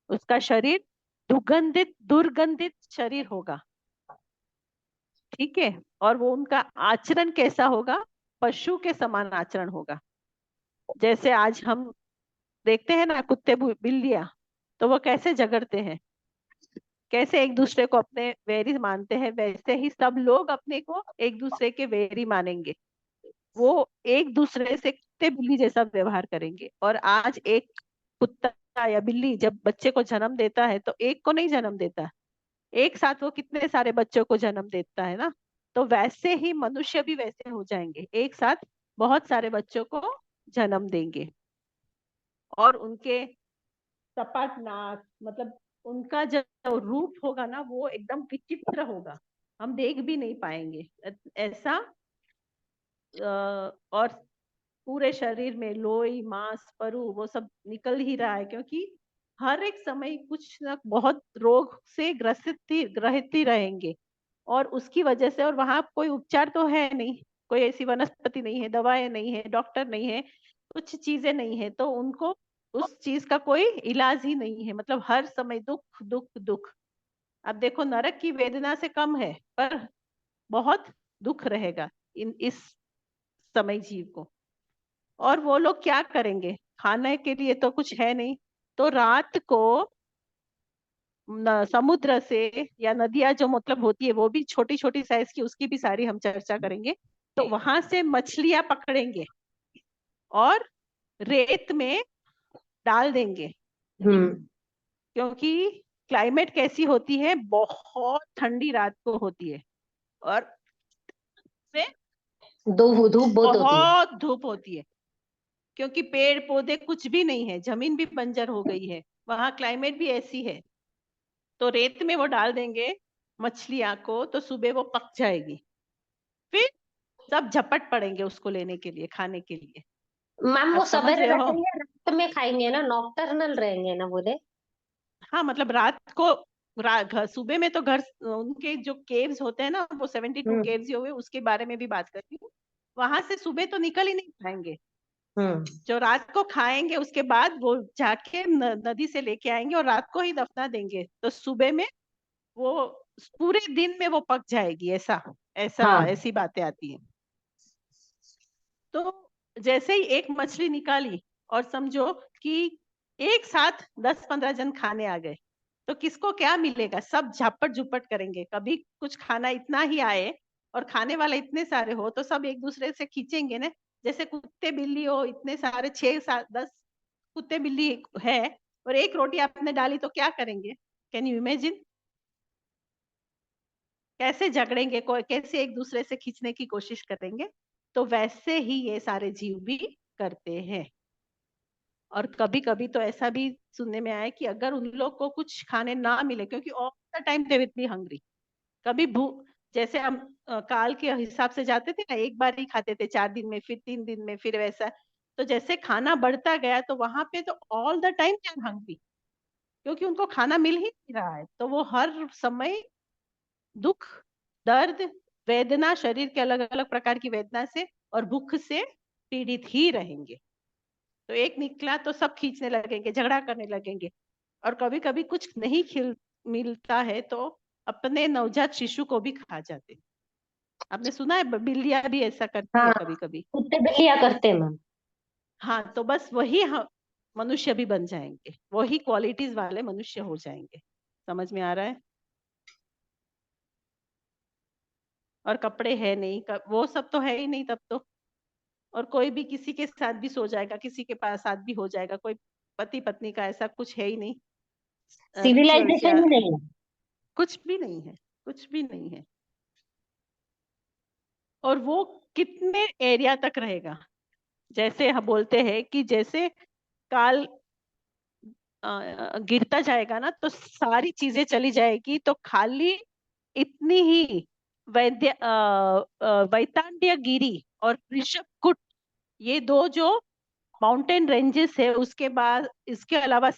उसका शरीर दुर्गंधित दुर्गंधित शरीर होगा, ठीक है। और वो उनका आचरण कैसा होगा, पशु के समान आचरण होगा। जैसे आज हम देखते हैं ना कुत्ते बिल्लियां, तो वो कैसे झगड़ते हैं, कैसे एक दूसरे को अपने वैरी मानते हैं, वैसे ही सब लोग अपने को एक दूसरे के वैरी मानेंगे। वो एक दूसरे से कुत्ते बिल्ली जैसा व्यवहार करेंगे। और आज एक कुत्ता या बिल्ली जब बच्चे को जन्म देता है तो एक को नहीं जन्म देता, एक साथ वो कितने सारे बच्चों को जन्म देता है ना। तो वैसे ही मनुष्य भी वैसे हो जाएंगे, एक साथ बहुत सारे बच्चों को जन्म देंगे। और उनके सपाट नाक, मतलब उनका जो रूप होगा ना वो एकदम विचित्र होगा, हम देख भी नहीं पाएंगे ऐसा। और पूरे शरीर में लोई, मांस, परु वो सब निकल ही रहा है, क्योंकि हर एक समय कुछ ना बहुत रोग से ग्रसित ही रहेंगे। और उसकी वजह से, और वहां कोई उपचार तो है नहीं, कोई ऐसी वनस्पति नहीं है, दवाएं नहीं है, डॉक्टर नहीं है, कुछ चीजें नहीं है, तो उनको उस चीज का कोई इलाज ही नहीं है। मतलब हर समय दुख दुख दुख। अब देखो नरक की वेदना से कम है, पर बहुत दुख रहेगा इस समय जीव को। और वो लोग क्या करेंगे, खाने के लिए तो कुछ है नहीं, तो रात को समुद्र से या नदियां जो मतलब होती है वो भी छोटी छोटी साइज की, उसकी भी सारी हम चर्चा करेंगे। तो वहां से मछलियां पकड़ेंगे और रेत में डाल देंगे। क्योंकि क्लाइमेट कैसी होती है, बहुत ठंडी रात को होती है और से धूप धूप बहुत होती है। बहुत धूप होती है, क्योंकि पेड़ पौधे कुछ भी नहीं है, जमीन भी बंजर हो गई है, वहां क्लाइमेट भी ऐसी है। तो रेत में वो डाल देंगे मछलियां को, तो सुबह वो पक जाएगी, फिर सब झपट पड़ेंगे उसको लेने के लिए, खाने के लिए। मैम वो आप समझ सवेरे रहे हो? रखेंगे, रात में खाएंगे ना, नॉकटर्नल रहेंगे ना बोले। हाँ, मतलब रात को सुबह में तो घर, उनके जो केव्स होते हैं ना, वो 72 केव्स हुए, उसके बारे में भी बात करती हूँ। वहां से सुबह तो निकल ही नहीं पाएंगे। जो रात को खाएंगे उसके बाद वो जाके नदी से लेके आएंगे और रात को ही दफना देंगे, तो सुबह में वो पूरे दिन में वो पक जाएगी, ऐसा ऐसा हाँ। ऐसी बातें आती हैं। तो जैसे ही एक मछली निकाली और समझो कि एक साथ 10-15 जन खाने आ गए, तो किसको क्या मिलेगा, सब झपट झुपट करेंगे। कभी कुछ खाना इतना ही आए और खाने वाला इतने सारे हो, तो सब एक दूसरे से खींचेंगे ना। जैसे कुत्ते बिल्ली हो, इतने सारे 6-7-10 कुत्ते बिल्ली है, और एक रोटी आपने डाली तो क्या करेंगे, कैन यू इमेजिन? कैसे झगड़ेंगे, कोई कैसे एक दूसरे से खींचने की कोशिश करेंगे। तो वैसे ही ये सारे जीव भी करते हैं। और कभी कभी तो ऐसा भी सुनने में आया कि अगर उन लोग को कुछ खाने ना मिले, क्योंकि all the time they will be hungry, कभी भूख, जैसे हम काल के हिसाब से जाते थे ना, एक बार ही खाते थे 4 दिन में, फिर 3 दिन में, फिर वैसा। तो जैसे खाना बढ़ता गया तो वहां पे तो all the time they are hungry, क्योंकि उनको खाना मिल ही नहीं रहा है, तो वो हर समय दुख, दर्द, वेदना, शरीर के अलग अलग प्रकार की वेदना से और भूख से पीड़ित ही रहेंगे। तो एक निकला तो सब खींचने लगेंगे, झगड़ा करने लगेंगे। और कभी कभी कुछ नहीं मिलता है तो अपने नवजात शिशु को भी खा जाते। आपने सुना है बिल्लियां भी ऐसा करती है हाँ, कभी कभी। कुत्ते बिल्लियां करते हैं मैम। हाँ, तो बस वही हम मनुष्य भी बन जाएंगे, वही क्वालिटीज वाले मनुष्य हो जाएंगे। समझ में आ रहा है? और कपड़े है नहीं, वो सब तो है ही नहीं तब तो। और कोई भी किसी के साथ भी सो जाएगा, किसी के पास साथ भी हो जाएगा, कोई पति पत्नी का ऐसा कुछ है ही नहीं। रिचुअल्स सिविलाइजेशन या ही नहीं है। कुछ भी नहीं है, कुछ भी नहीं है। और वो कितने एरिया तक रहेगा? जैसे हम बोलते हैं कि जैसे काल गिरता जाएगा ना, तो सारी चीजें चली जाएगी, तो खाली इतनी ही वैतांड्य गिरी और ऋषभकुट, ये दो जो माउंटेन रेंजेस है, उसके बाद इसके अलावा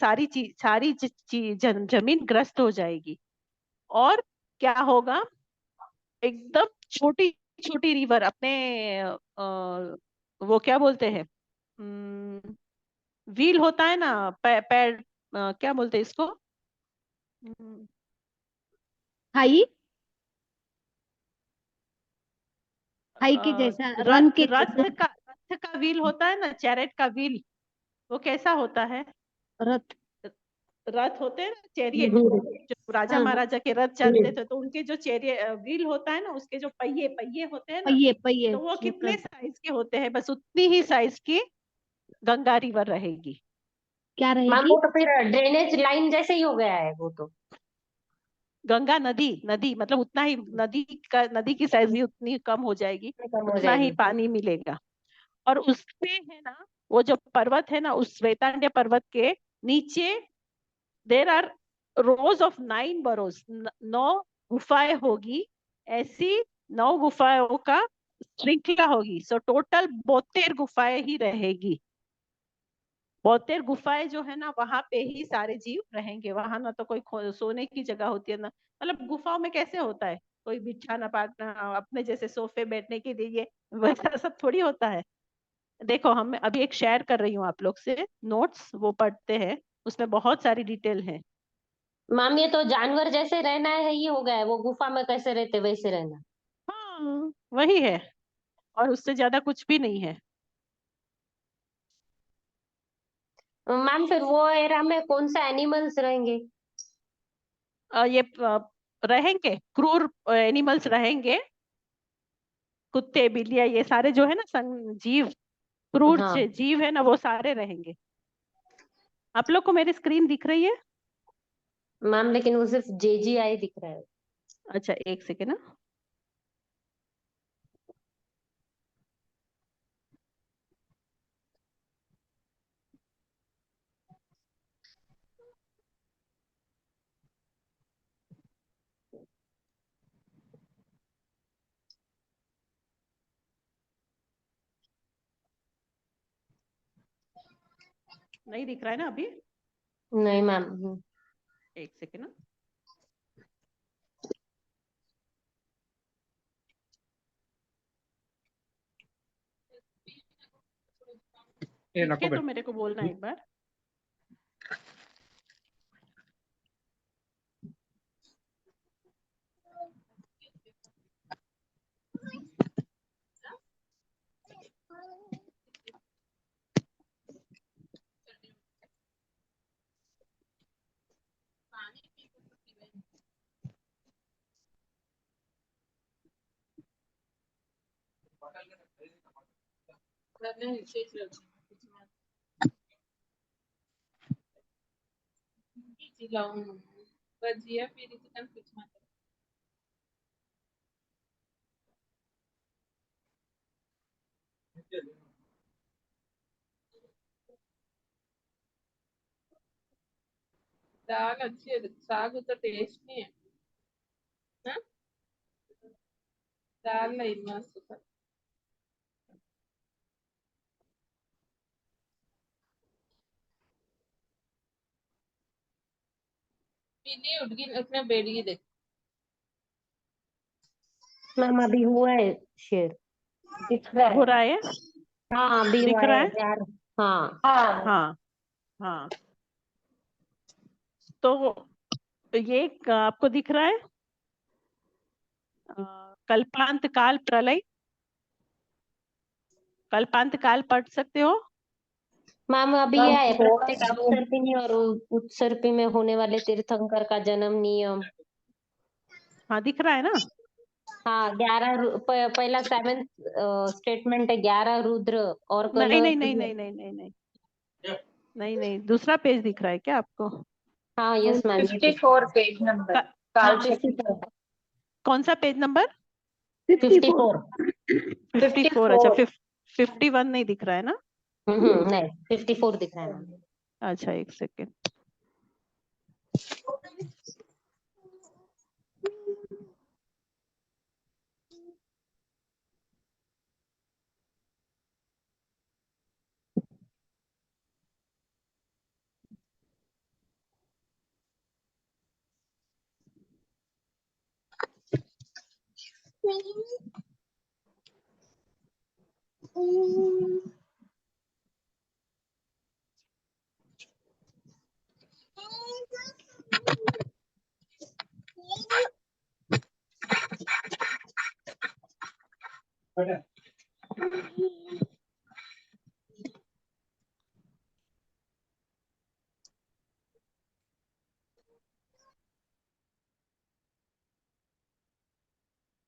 जमीन ग्रस्त हो जाएगी। और क्या होगा? एकदम छोटी छोटी रिवर अपने वो क्या बोलते हैं, व्हील होता है ना, पैर क्या बोलते हैं इसको? हम्म, खाई खाई के जैसा, रन रथ के रथ जैसा। का रथ का व्हील होता है ना, चैरेट का व्हील, वो कैसा होता है? रथ। रथ होते हैं ना, चैरियट, हम्म, जो राजा हाँ हाँ, महाराजा के रथ चलते थे, तो उनके जो व्हील होता है ना, उसके जो पहिए पहिए होते हैं ना, पहिए पहिए तो वो वो कितने साइज के होते हैं? बस उतनी ही साइज की गंगा रिवर रहेगी। क्या मैम रहेगी? वो तो फिर ड्रेनेज लाइन जैसे ही हो गया है वो तो। गंगा नदी, नदी मतलब उतना ही, नदी की साइज भी उतनी कम हो जाएगी, कम हो उतना ही जाएगी। पानी मिलेगा। और उसपे है ना, वो जो पर्वत है ना, उस वेतांड्य पर्वत के नीचे देर आर रोज ऑफ 9 बरोज, 9 गुफाएं होगी। ऐसी 9 गुफाओं का श्रृंखला होगी। सो टोटल 72 गुफाएं ही रहेगी। 72 गुफाएं जो है ना, वहां पे ही सारे जीव रहेंगे। वहां ना तो कोई सोने की जगह होती है ना, मतलब गुफाओं में कैसे होता है, कोई बिछाना पाटना अपने जैसे सोफे बैठने के लिए, वैसा सब थोड़ी होता है। देखो, हम अभी एक शेयर कर रही हूँ आप लोग से नोट्स, वो पढ़ते हैं, उसमें बहुत सारी डिटेल है। मैम ये तो जानवर जैसे रहना है ये हो गया है, वो गुफा में कैसे रहते वैसे रहना। हाँ, वही है, और उससे ज्यादा कुछ भी नहीं है। मैम फिर वो एरा में कौन सा एनिमल्स रहेंगे? ये रहेंगे क्रूर एनिमल्स रहेंगे, कुत्ते बिल्लियां, ये सारे जो है ना जीव, क्रूर हाँ जीव है ना, वो सारे रहेंगे। आप लोग को मेरी स्क्रीन दिख रही है? मैम, लेकिन वो सिर्फ JGI दिख रहा है। अच्छा, एक सेकेंड ना। नहीं दिख रहा है ना अभी? नहीं मैम। एक सेकेंड ना। ठीक है, तो मेरे को बोलना एक बार। दाल अच्छी है, साग उतना टेस्ट नहीं है ना, दाल नहीं मस्त। पीली उड़गी उसने बेड़ी देख। मैम अभी हुआ है शेयर, दिख रहा हो है। रहा है? हाँ अभी हुआ दिख रहा है है? यार। हाँ हाँ। हाँ हाँ। तो ये आपको दिख रहा है? कल्पांत काल प्रलय, कल्पांत काल पढ़ सकते हो? मैम अभी ये मैम है थोड़ा प्रत्येक सा अवसर्पिणी और उत्सर्पी में होने वाले तीर्थंकर का जन्म नियम। हाँ दिख रहा है ना? हाँ 11 पहला 7th स्टेटमेंट है 11 रुद्र और कल नहीं नहीं नहीं नहीं नहीं नहीं नहीं नहीं नहीं, दूसरा पेज दिख रहा है क्या आपको? हाँ यस मैम 54 पेज नंबर हाँ, काल 54 कौन सा पेज नंबर? 54 54। अच्छा 51 नहीं दिख रहा है ना? नहीं 54 दिख रहा है मैम। अच्छा एक सेकेंड।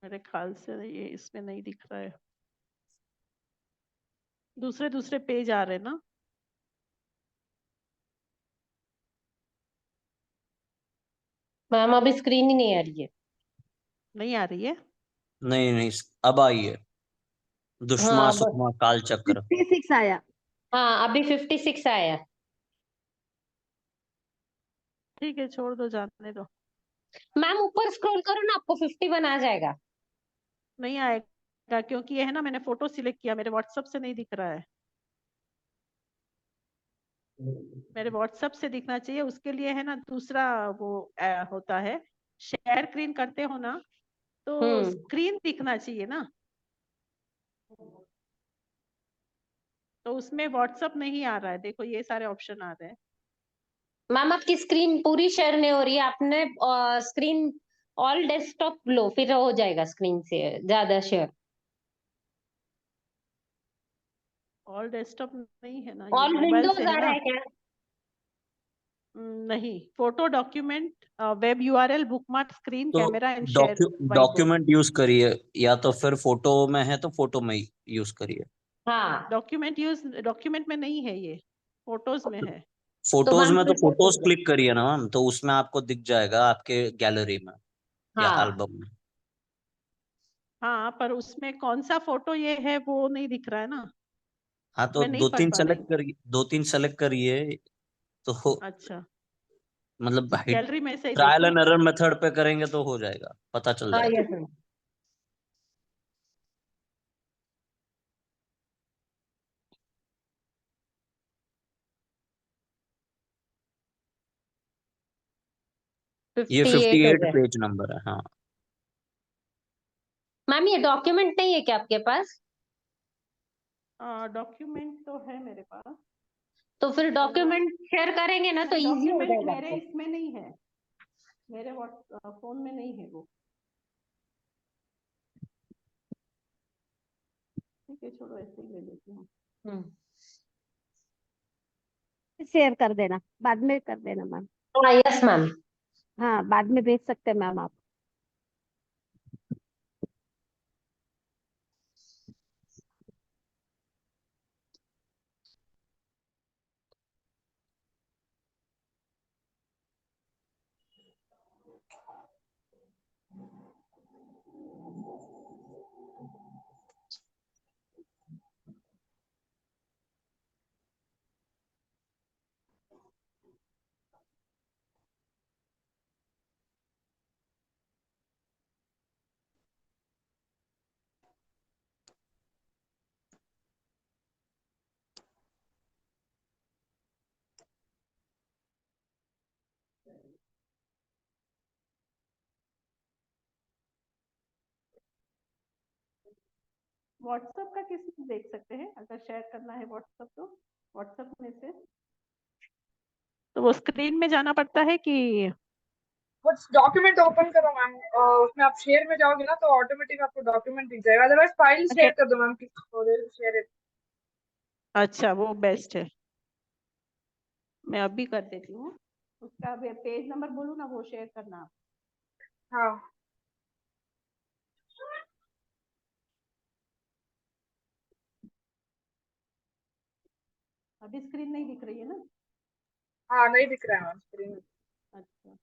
मेरे ख्याल से ये इसमें नहीं दिख रहा है, दूसरे दूसरे पेज आ रहे हैं ना? मैम अभी स्क्रीन ही नहीं आ रही है। नहीं आ रही है? नहीं नहीं, अब आई है। दुष्मा हाँ सुषमा काल चक्र। 56 आया। हाँ अभी 56 आया। ठीक है छोड़ दो, जाने दो। मैम ऊपर स्क्रॉल करो ना, आपको 51 आ जाएगा। नहीं आएगा क्योंकि ये है ना, मैंने फोटो सिलेक्ट किया, मेरे व्हाट्सएप से नहीं दिख रहा है। मेरे व्हाट्सएप से दिखना चाहिए, उसके लिए है ना दूसरा वो होता है, शेयर स्क्रीन करते हो ना तो स्क्रीन दिखना चाहिए ना, तो उसमें व्हाट्सएप नहीं आ रहा है। देखो ये सारे ऑप्शन आ रहे हैं। मैम आपकी स्क्रीन पूरी शेयर नहीं हो रही है, आपने स्क्रीन ऑल डेस्कटॉप लो, फिर हो जाएगा स्क्रीन से ज्यादा शेयर। ऑल डेस्कटॉप नहीं है ना, ये ऑल मोबाइल से विंडोज है आ रहा ना? है क्या? नहीं, photo, document, web URL, bookmark, screen, तो camera and share white board. Document use करिए, या तो फिर फोटो में है तो फोटो में यूज करिए। हाँ डॉक्यूमेंट में नहीं है, ये फोटोज में है। तो फोटोज मैम में तो प्रिफर फोटोज करिए। क्लिक करिए ना मैम, तो उसमें आपको दिख जाएगा आपके गैलरी में या हाँ एल्बम में। हाँ पर उसमें कौन सा फोटो ये है वो नहीं दिख रहा है ना, हाँ तो मैं नहीं दो पढ़ तीन पा रही सेलेक्ट हूँ। करिए, 2-3 सेलेक्ट करिए तो अच्छा, मतलब गैलरी में से ही ट्रायल देखूं? एंड एरर मेथड पे करेंगे तो हो जाएगा, पता चल हाँ जाएगा। Yes ma'am. ये 58 हो 58 गए। पेज नंबर है। हाँ मैम ये डॉक्यूमेंट नहीं है क्या आपके पास? डॉक्यूमेंट तो है मेरे पास। तो फिर डॉक्यूमेंट शेयर करेंगे ना तो नहीं, इजी हो डॉक्यूमेंट जाएगा मेरे आपको। इसमें नहीं है, मेरे फोन में नहीं है वो। ठीक है छोड़ो, ऐसे ही ले लेती हूँ। शेयर कर देना, बाद में कर देना मैम। हाँ यस मैम। हाँ बाद में भेज सकते हैं मैम आप। व्हाट्सएप का किस में देख सकते हैं, अगर शेयर करना है व्हाट्सएप तो व्हाट्सएप में से तो वो स्क्रीन में जाना पड़ता है कि वो डॉक्यूमेंट ओपन करो मैम, उसमें आप शेयर में जाओगे ना तो ऑटोमेटिक आपको डॉक्यूमेंट दिख जाएगा, अदरवाइज फाइल शेयर कर दो मैम किसी को, शेयर इट। अच्छा वो बेस्ट है, मैं अभी कर देती हूँ। उसका पेज नंबर बोलूँ ना, वो शेयर करना आप। हाँ अभी स्क्रीन नहीं दिख रही है ना? हाँ नहीं दिख रहा है मैम स्क्रीन में। अच्छा,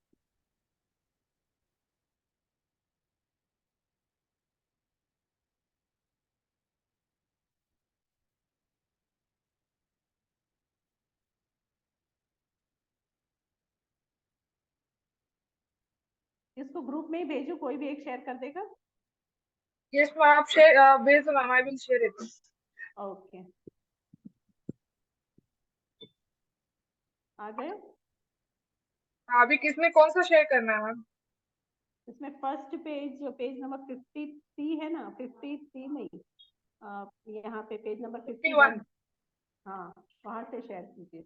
इसको ग्रुप में ही भेजू, कोई भी एक शेयर कर देगा? यस मैम आप शेयर भेज दो ma'am, I will share it. Okay, आ गए? अभी किसमें कौन सा शेयर करना है मैम? इसमें फर्स्ट पेज, पेज नंबर 53 है ना, 53 नहीं, यहाँ पे पेज नंबर 51। हाँ, वहां से शेयर कीजिए।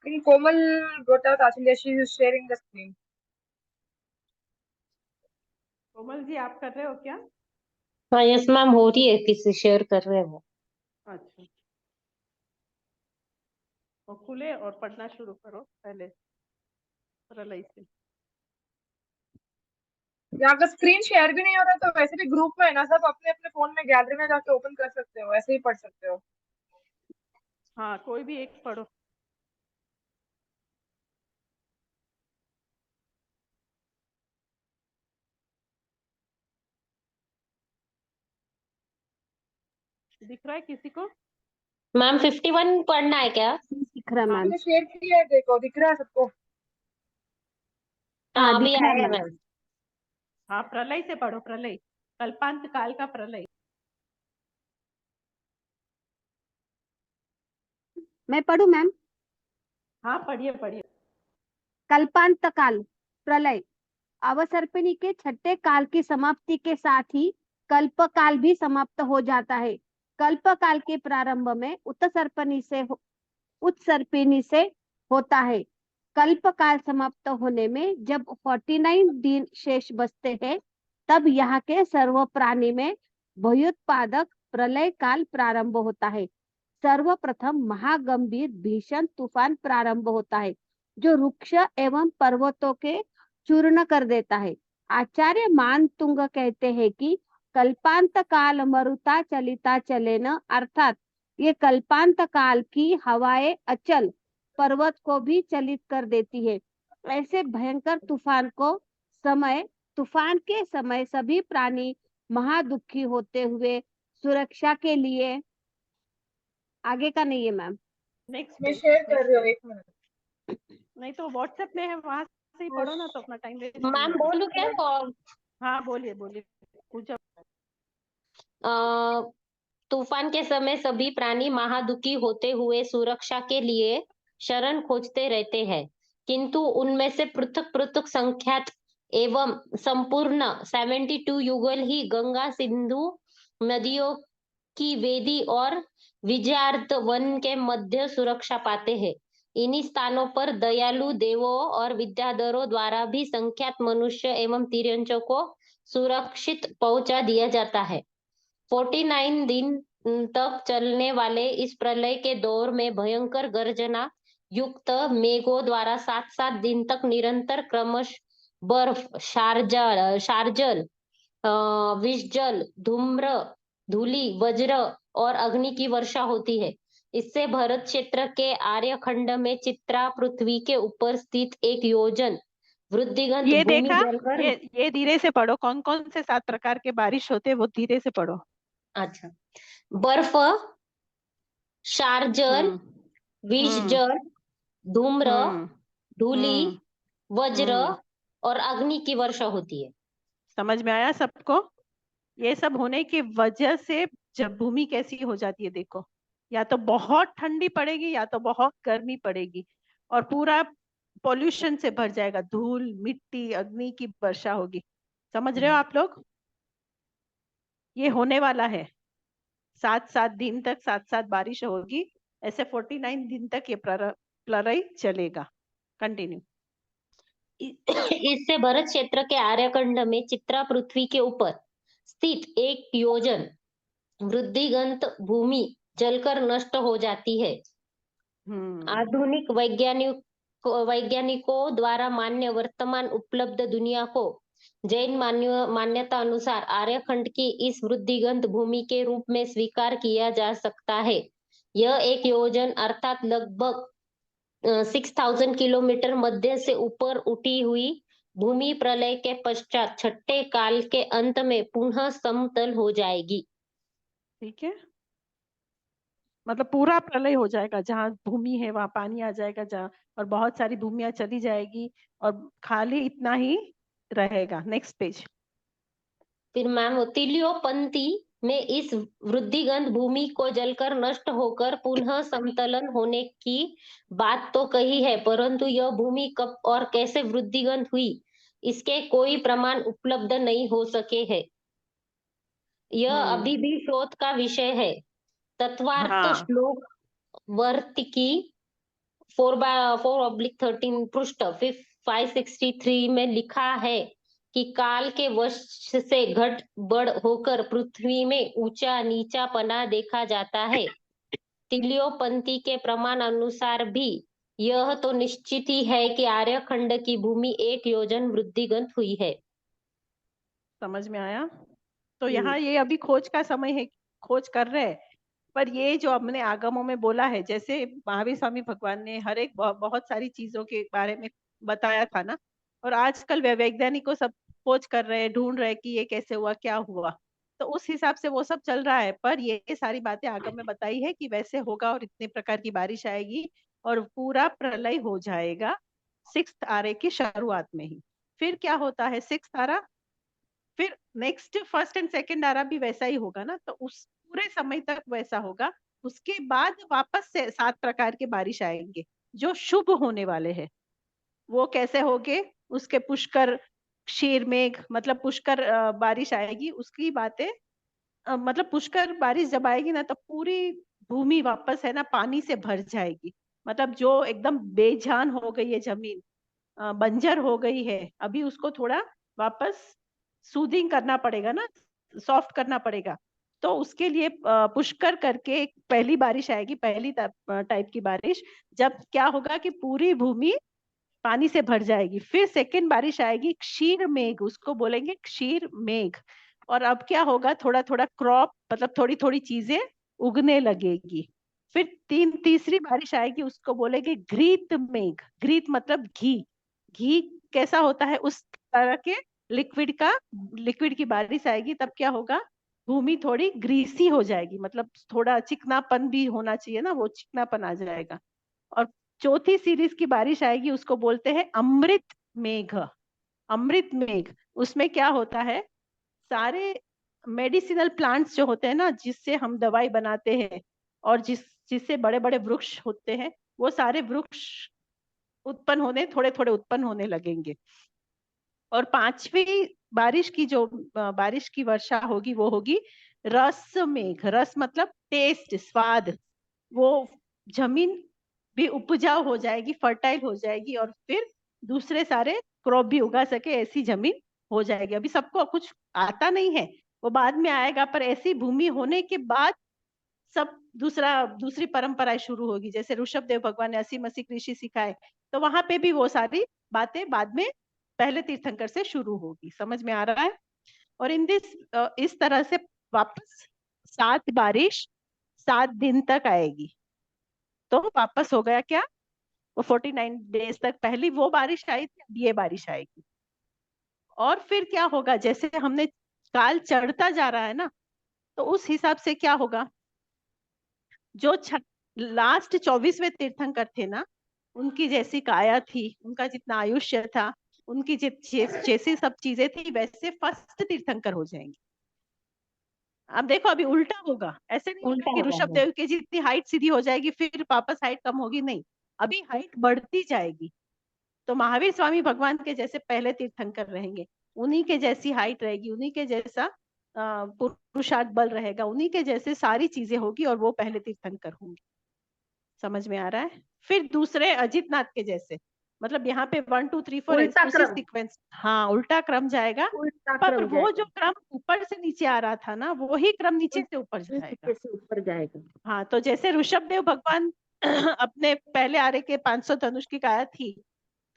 In Komal got out actually, she is sharing the screen. Komal ji, आप कर रहे हो क्या? हाँ यस मैम, हो रही है, किसी शेयर कर रहे हैं वो। अच्छा, वो खुले और पढ़ना शुरू करो पहले प्रलय से। यहाँ का स्क्रीन शेयर भी नहीं हो रहा तो वैसे भी ग्रुप में है ना, सब अपने अपने फोन में गैलरी में जाके ओपन कर सकते हो, ऐसे ही पढ़ सकते हो। हाँ, कोई भी एक पढ़ो। दिख रहा है किसी को? मैम 51 पढ़ना है क्या? दिख रहा मैम। मैंने शेयर किया है, देखो दिख रहा है सबको? हाँ हाँ अभी दिख रहा आया है मैम। हाँ, प्रलय से पढ़ो, प्रलय, कल्पांत काल का प्रलय। मैं पढ़ू मैम? हाँ, पढ़िए पढ़िए। कल्पांत काल प्रलय। अवसर्पिणी के छठे काल की समाप्ति के साथ ही कल्प काल भी समाप्त हो जाता है। कल्प काल के प्रारंभ में उत्सर्पिणी से होता है। कल्प काल समाप्त होने में जब 49 दिन शेष बचते हैं, तब यहाँ के सर्व प्राणी में भयोत्पादक प्रलय काल प्रारंभ होता है। सर्वप्रथम महागंभीर भीषण तूफान प्रारंभ होता है, जो वृक्ष एवं पर्वतों के चूर्ण कर देता है। आचार्य मानतुंग कहते हैं कि कल्पांत काल मरुता चलिता चलेन, अर्थात ये कल्पांत काल की हवाएं अचल पर्वत को भी चलित कर देती है। ऐसे भयंकर तूफान के समय सभी प्राणी महादुखी होते हुए सुरक्षा के लिए, आगे का नहीं है मैम। नेक्स्ट मैं पेज। शेयर कर रही हूँ, एक मिनट। नहीं तो व्हाट्सएप में है, वहां से ही पढ़ो ना, तो अपना टाइम वेस्ट नहीं मैम होगा। बोलू क्या? और हाँ, बोलिए बोलिए, पूछो। तूफान के समय सभी प्राणी महादुखी होते हुए सुरक्षा के लिए शरण खोजते रहते हैं, किंतु उनमें से पृथक पृथक संख्यात एवं संपूर्ण 72 युगल ही गंगा सिंधु नदियों की वेदी और विजयार्थ वन के मध्य सुरक्षा पाते हैं। इन्हीं स्थानों पर दयालु देवों और विद्याधरों द्वारा भी संख्यात मनुष्य एवं तिर्यंचों को सुरक्षित पहुंचा दिया जाता है। 49 दिन तक चलने वाले इस प्रलय के दौर में भयंकर गर्जना युक्त मेघों द्वारा 7-7 दिन तक निरंतर क्रमश बर्फ, शारजल, विषजल, धूम्र, धूलि, वज्र और अग्नि की वर्षा होती है। इससे भरत क्षेत्र के आर्यखंड में चित्रा पृथ्वी के ऊपर स्थित एक योजन वृद्धिगत ये भूमि देखा, जलकर। ये धीरे से पढ़ो, कौन कौन से 7 प्रकार के बारिश होते हैं वो धीरे से पढ़ो। अच्छा, बर्फ, शारजल, विषजल, धूम्र, धूलि, वज्र और अग्नि की वर्षा होती है। समझ में आया सबको? ये सब होने की वजह से जब भूमि कैसी हो जाती है देखो, या तो बहुत ठंडी पड़ेगी या तो बहुत गर्मी पड़ेगी। और पूरा पॉल्यूशन से भर जाएगा, धूल मिट्टी अग्नि की वर्षा होगी। समझ रहे हो आप लोग? ये होने वाला है। 7 दिन तक 7 बारिश होगी, ऐसे 49 दिन तक ये प्रलय चलेगा। कंटिन्यू। इससे भरत क्षेत्र के आर्यखंड में चित्रा पृथ्वी के ऊपर स्थित 1 योजन वृद्धिगंत भूमि जलकर नष्ट हो जाती है। आधुनिक वैज्ञानिकों द्वारा मान्य वर्तमान उपलब्ध दुनिया को जैन मान्यता अनुसार आर्यखंड की इस वृद्धिगंत भूमि के रूप में स्वीकार किया जा सकता है। यह 1 योजन अर्थात लगभग 6000 किलोमीटर मध्य से ऊपर उठी हुई भूमि प्रलय के पश्चात छठे काल के अंत में पुनः समतल हो जाएगी। ठीक है, मतलब पूरा प्रलय हो जाएगा, जहाँ भूमि है वहां पानी आ जाएगा, जहाँ और बहुत सारी भूमियां चली जाएगी और खाली इतना ही रहेगा। Next page. फिर मैम तिलियोपंती में इस वृद्धिगंत भूमि को जलकर नष्ट होकर पुनः समतलन होने की बात तो कही है, परंतु यह भूमि कब और कैसे वृद्धिगंत हुई इसके कोई प्रमाण उपलब्ध नहीं हो सके हैं। यह अभी भी शोध का विषय है। तत्वार्थ हाँ। श्लोक वर्तिकी 4/4/13 पृष्ठ 563 में लिखा है कि काल के वश से घट बढ़ होकर पृथ्वी में ऊंचा नीचा पना देखा जाता है। तिलियोपंती के प्रमाण अनुसार भी यह तो निश्चित ही है कि आर्यखंड की भूमि 1 योजन वृद्धिगंत हुई है। समझ में आया? तो यहाँ ये अभी खोज का समय है, खोज कर रहे हैं, पर ये जो हमने आगमों में बोला है, जैसे महावीर स्वामी भगवान ने हर एक बहुत सारी चीजों के बारे में बताया था ना, और आजकल वैज्ञानिकों सब खोज कर रहे हैं, ढूंढ रहे हैं कि ये कैसे हुआ, क्या हुआ, तो उस हिसाब से वो सब चल रहा है। पर ये सारी बातें आगम में बताई है कि वैसे होगा और इतने प्रकार की बारिश आएगी और पूरा प्रलय हो जाएगा 6th आरे की शुरुआत में ही। फिर क्या होता है 6th आरा, फिर नेक्स्ट 1st एंड 2nd आरा भी वैसा ही होगा ना, तो उस पूरे समय तक वैसा होगा। उसके बाद वापस से 7 प्रकार के बारिश आएंगे जो शुभ होने वाले हैं। वो कैसे होंगे? उसके पुष्कर क्षीर मेघ, मतलब पुष्कर बारिश आएगी, उसकी बातें मतलब पुष्कर बारिश जब आएगी ना, तो पूरी भूमि वापस है ना पानी से भर जाएगी। मतलब जो एकदम बेजान हो गई है जमीन, बंजर हो गई है, अभी उसको थोड़ा वापस सूदिंग करना पड़ेगा ना, सॉफ्ट करना पड़ेगा। तो उसके लिए पुष्कर करके एक पहली बारिश आएगी, पहली टाइप की बारिश, जब क्या होगा कि पूरी भूमि पानी से भर जाएगी। फिर 2nd बारिश आएगी क्षीर मेघ, उसको बोलेंगे क्षीर मेघ। और अब क्या होगा, थोड़ा थोड़ा क्रॉप, मतलब थोड़ी थोड़ी चीजें उगने लगेगी। फिर तीसरी बारिश आएगी, उसको बोलेंगे घृत मेघ। घृत मतलब घी। घी कैसा होता है, उस तरह के लिक्विड की बारिश आएगी, तब क्या होगा, भूमि थोड़ी ग्रीसी हो जाएगी, मतलब थोड़ा चिकनापन भी होना चाहिए ना, वो चिकनापन आ जाएगा। और चौथी सीरीज की बारिश आएगी, उसको बोलते हैं अमृत मेघ। अमृत मेघ, उसमें क्या होता है, सारे मेडिसिनल प्लांट्स जो होते हैं ना, जिससे हम दवाई बनाते हैं और जिससे बड़े बड़े वृक्ष होते हैं, वो सारे वृक्ष थोड़े थोड़े उत्पन्न होने लगेंगे। और 5वीं बारिश की जो बारिश की वर्षा होगी, वो होगी रस मेघ। रस मतलब टेस्ट, स्वाद। वो जमीन भी उपजाऊ हो जाएगी, फर्टाइल हो जाएगी, और फिर दूसरे सारे क्रॉप भी उगा सके, ऐसी जमीन हो जाएगी। अभी सबको कुछ आता नहीं है, वो बाद में आएगा, पर ऐसी भूमि होने के बाद सब दूसरी परंपराएं शुरू होगी। जैसे ऋषभ देव भगवान ने 80 कृषि सिखाए, तो वहां पे भी वो सारी बातें बाद में पहले तीर्थंकर से शुरू होगी। समझ में आ रहा है? और इस तरह से वापस 7 बारिश 7 दिन तक आएगी, तो वापस हो गया क्या, वो 49 डेज तक पहली वो बारिश आई थी, अब ये बारिश आएगी। और फिर क्या होगा, जैसे हमने काल चढ़ता जा रहा है ना, तो उस हिसाब से क्या होगा, जो लास्ट 24वें तीर्थंकर थे ना, उनकी जैसी काया थी, उनका जितना आयुष्य था, उनकी जैसी सब चीजें थी, वैसे 1st तीर्थंकर हो जाएंगे। अब देखो अभी उल्टा होगा, ऐसे नहीं होगा कि ऋषभ देव की जितनी हाइट सीधी हो जाएगी फिर वापस हाइट कम होगी, नहीं, अभी हाइट बढ़ती जाएगी। तो महावीर स्वामी भगवान के जैसे पहले तीर्थंकर रहेंगे, उन्हीं के जैसी हाइट रहेगी, उन्हीं के जैसा पुरुषार्थ बल रहेगा, उन्हीं के जैसे सारी चीजें होगी और वो पहले तीर्थंकर होंगे। समझ में आ रहा है? फिर दूसरे अजित नाथ के जैसे, मतलब यहाँ पे 1 2 3 4 उल्टा उसी क्रम। सीक्वेंस, हाँ उल्टा क्रम जाएगा। उल्टा पर क्रम वो जो जाएगा, क्रम ऊपर से नीचे आ रहा था ना, वही क्रम नीचे से ऊपर जाएगा। नीचे से ऊपर जाएगा। हाँ, तो जैसे ऋषभदेव भगवान अपने पहले आरे के 500 धनुष की काया थी,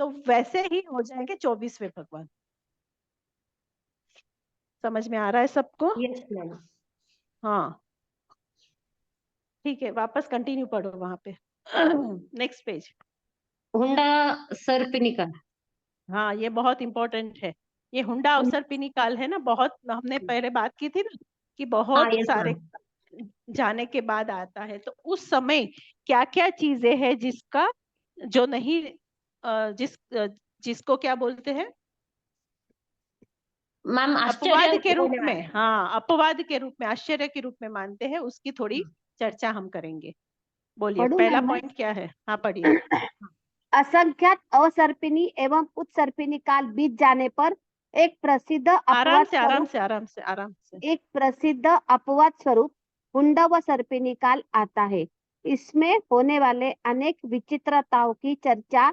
तो वैसे ही हो जाएंगे 24वें भगवान। समझ में आ रहा है सबको? Yes ma'am. हाँ ठीक है, वापस कंटिन्यू पढ़ो वहां पे। Next page. हुंडा सर्पिनिका। हाँ ये बहुत इंपॉर्टेंट है। ये हुंडा अवसर पिनिकाल है ना, बहुत हमने पहले बात की थी ना कि हाँ बहुत यस सारे मैम। जाने के बाद आता है। तो उस समय क्या क्या चीजें हैं जिसका जो नहीं जिसको क्या बोलते हैं, मैम अपवाद आश्चर्य के रूप होने में, वाला। हाँ अपवाद के रूप में, आश्चर्य के रूप में मानते हैं, उसकी थोड़ी चर्चा हम करेंगे। बोलिए पढ़ूं पहला मैम मैं? पॉइंट क्या है? हाँ पढ़िए। असंख्यात असर्पिणी एवं उत्सर्पिणी काल बीत जाने पर एक प्रसिद्ध आराम अपवाद से आराम स्वरूप से आराम से आराम से। एक प्रसिद्ध अपवाद स्वरूप हुंड व सर्पिणी काल आता है। इसमें होने वाले अनेक विचित्रताओं की चर्चा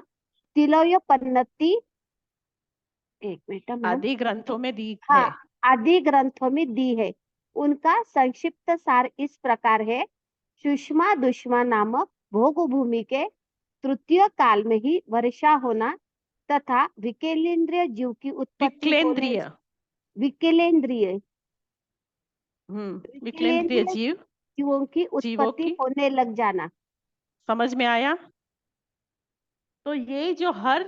तिलोपन्नति, एक मिनट मैम, आदि ग्रंथों में दी है। हाँ, आदि ग्रंथों में दी है। उनका संक्षिप्त सार इस प्रकार है। सुषमा दुष्मा नामक भोग भूमि के तृतीय काल में ही वर्षा होना तथा विकलेंद्रिय जीव की उत्पत्ति होने, विकलेंद्रिय, विकलेंद्रिय विकलेंद्रिय विकलेंद्रिय जीव, जीवों की जीवों उत्पत्ति की। होने लग जाना। समझ में आया? तो ये जो हर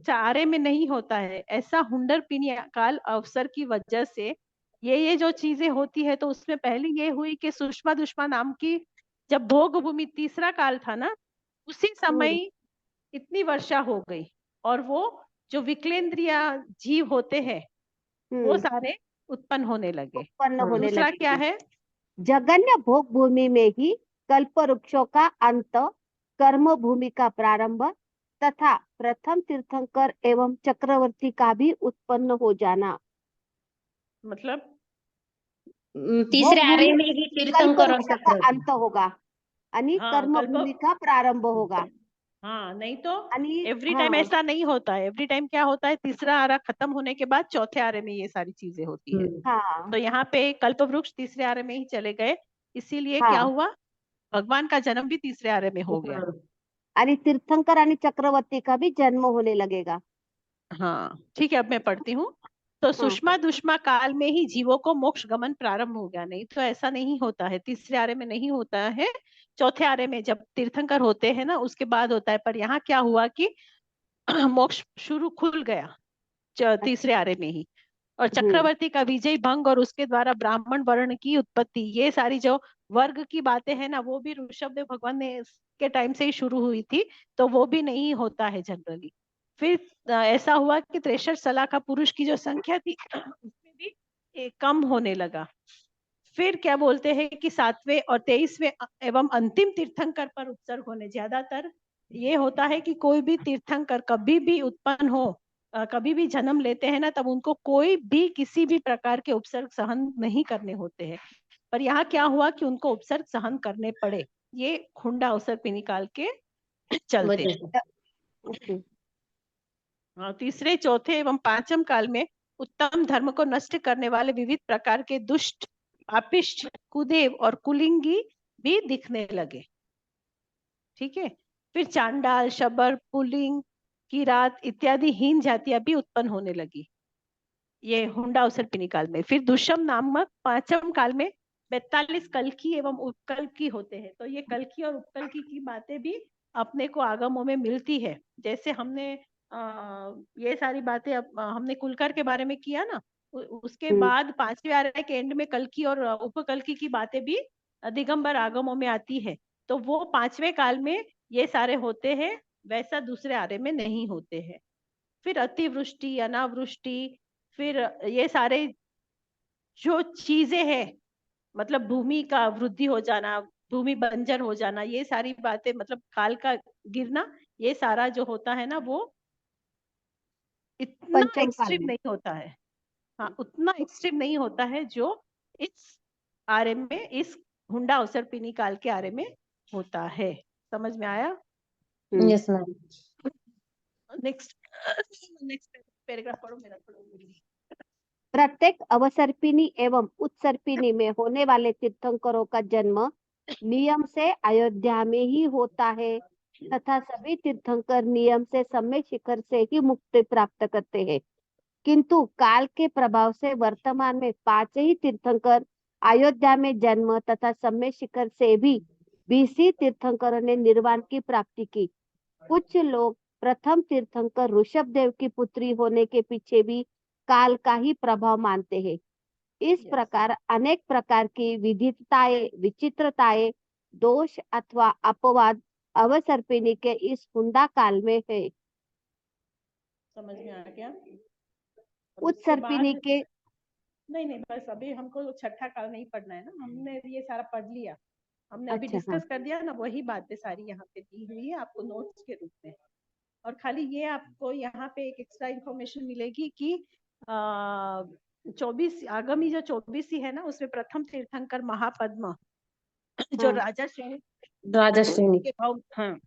चारे में नहीं होता है, ऐसा हुंडर पिनी काल अवसर की वजह से ये जो चीजें होती है। तो उसमें पहली ये हुई कि सुषमा दुष्मा नाम की, जब भोग भूमि तीसरा काल था ना, उसी समय इतनी वर्षा हो गई और वो जो विकलेंद्रिय जीव होते हैं वो सारे उत्पन्न होने लगे। उत्पन्न होने दूसरा क्या लगे। है? जघन्य भोग भूमि में ही कल्प वृक्षों का अंत, कर्म भूमि का प्रारंभ तथा प्रथम तीर्थंकर एवं चक्रवर्ती का भी उत्पन्न हो जाना। मतलब तीसरे भोग आरे भूमि में ही कल्प तीर्थंकर और वृक्ष का चक्रवर्ती। अंत होगा आणि हाँ कर्म भूमि का प्रारंभ होगा। हाँ, नहीं तो आणि एवरी टाइम हाँ, ऐसा नहीं होता है। एवरी टाइम क्या होता है, तीसरा आरा खत्म होने के बाद चौथे आरे में ये सारी चीजें होती है। हाँ, तो यहाँ पे कल्प वृक्ष तीसरे आरे में ही चले गए, इसीलिए क्या हाँ, हुआ, भगवान का जन्म भी तीसरे आरे में हो गया। आणि तीर्थंकर आणि चक्रवर्ती का भी जन्म होने लगेगा। हाँ ठीक है, अब मैं पढ़ती हूँ। तो सुषमा दुष्मा काल में ही जीवों को मोक्ष गमन प्रारंभ हो गया। नहीं तो ऐसा नहीं होता है, तीसरे आरे में नहीं होता है, चौथे आरे में जब तीर्थंकर होते हैं ना उसके बाद होता है। पर यहाँ क्या हुआ कि मोक्ष शुरू खुल गया तीसरे आरे में ही। और चक्रवर्ती का विजय भंग और उसके द्वारा ब्राह्मण वर्ण की उत्पत्ति, ये सारी जो वर्ग की बातें हैं ना, वो भी ऋषभदेव भगवान ने के टाइम से ही शुरू हुई थी। तो वो भी नहीं होता है जनरली। फिर ऐसा हुआ कि 63 सलाह का पुरुष की जो संख्या थी उसमें भी कम होने लगा। फिर क्या बोलते हैं कि 7वें और 23वें एवं अंतिम तीर्थंकर पर उपसर्ग होने, ज्यादातर ये होता है कि कोई भी तीर्थंकर कभी भी उत्पन्न हो, कभी भी जन्म लेते हैं ना, तब उनको कोई भी किसी भी प्रकार के उपसर्ग सहन नहीं करने होते हैं। पर यहाँ क्या हुआ कि उनको उपसर्ग सहन करने पड़े, ये हुंडा अवसर पिनिकाल के चलते। तीसरे चौथे एवं पांचम काल में उत्तम धर्म को नष्ट करने वाले विविध प्रकार के दुष्ट, पापिष्ट, कुदेव और कुलिंगी भी दिखने लगे। ठीक है। फिर चांडाल, शबर, पुलिंग, किरात इत्यादि हीन जातियां भी उत्पन्न होने लगी, ये हुंडा अवसर पिनिकाल में। फिर दुष्म नामक पांचम काल में 42 कल्की एवं उपकल्की होते हैं। तो ये कल्की और उपकल्की की बातें भी अपने को आगमों में मिलती है। जैसे हमने ये सारी बातें हमने कुलकर के बारे में किया ना, उसके बाद 5वें आरे के एंड में कल्की और उपकल्की की बातें भी दिगंबर आगमों में आती है। तो वो 5वें काल में ये सारे होते हैं, वैसा दूसरे आरे में नहीं होते हैं। फिर अतिवृष्टि, अनावृष्टि, फिर ये सारे जो चीजें हैं, मतलब भूमि का वृद्धि हो जाना, भूमि बंजर हो जाना, ये सारी बातें, मतलब काल का गिरना, ये सारा जो होता है ना वो इतना पंचम काल एक्सट्रीम में। नहीं होता है। हाँ, उतना एक्सट्रीम नहीं होता है जो इस आर्य में, इस हुंडा अवसर्पिणी काल के आर्य में होता है। समझ में आया? Yes ma'am. Next next paragraph पढ़ो, मेरा पढ़ो। प्रत्येक अवसर्पिणी एवं उत्सर्पिणी में होने वाले तीर्थंकरों का जन्म नियम से अयोध्या में ही होता है तथा सभी तीर्थंकर नियम से सम्य शिखर से ही मुक्ति प्राप्त करते हैं, किंतु काल के प्रभाव से वर्तमान में 5 ही तीर्थंकर अयोध्या में जन्म तथा सम्य शिखर से भी 20 ही तीर्थंकरों ने निर्वाण की प्राप्ति की। कुछ लोग प्रथम तीर्थंकर ऋषभ देव की पुत्री होने के पीछे भी काल का ही प्रभाव मानते हैं। इस Yes. प्रकार अनेक प्रकार की विविधताएं, विचित्रताएं, दोष अथवा अपवाद अवसर्पिणी के इस हुंडा काल में है। समझ में आ गया? उत्सर्पिणी के नहीं, बस अभी हमको छठा काल नहीं पढ़ना है ना, हमने ये सारा पढ़ लिया, हमने अभी अच्छा, डिस्कस कर दिया ना, वही बातें सारी यहाँ पे दी हुई है आपको नोट्स के रूप में। और खाली ये आपको यहाँ पे एक एक्स्ट्रा इंफॉर्मेशन मिलेगी कि 24 आगामी जो 24 है ना, उसमें प्रथम तीर्थंकर महापद्म जो राजा राजश्रेणी। के भाव, हाँ,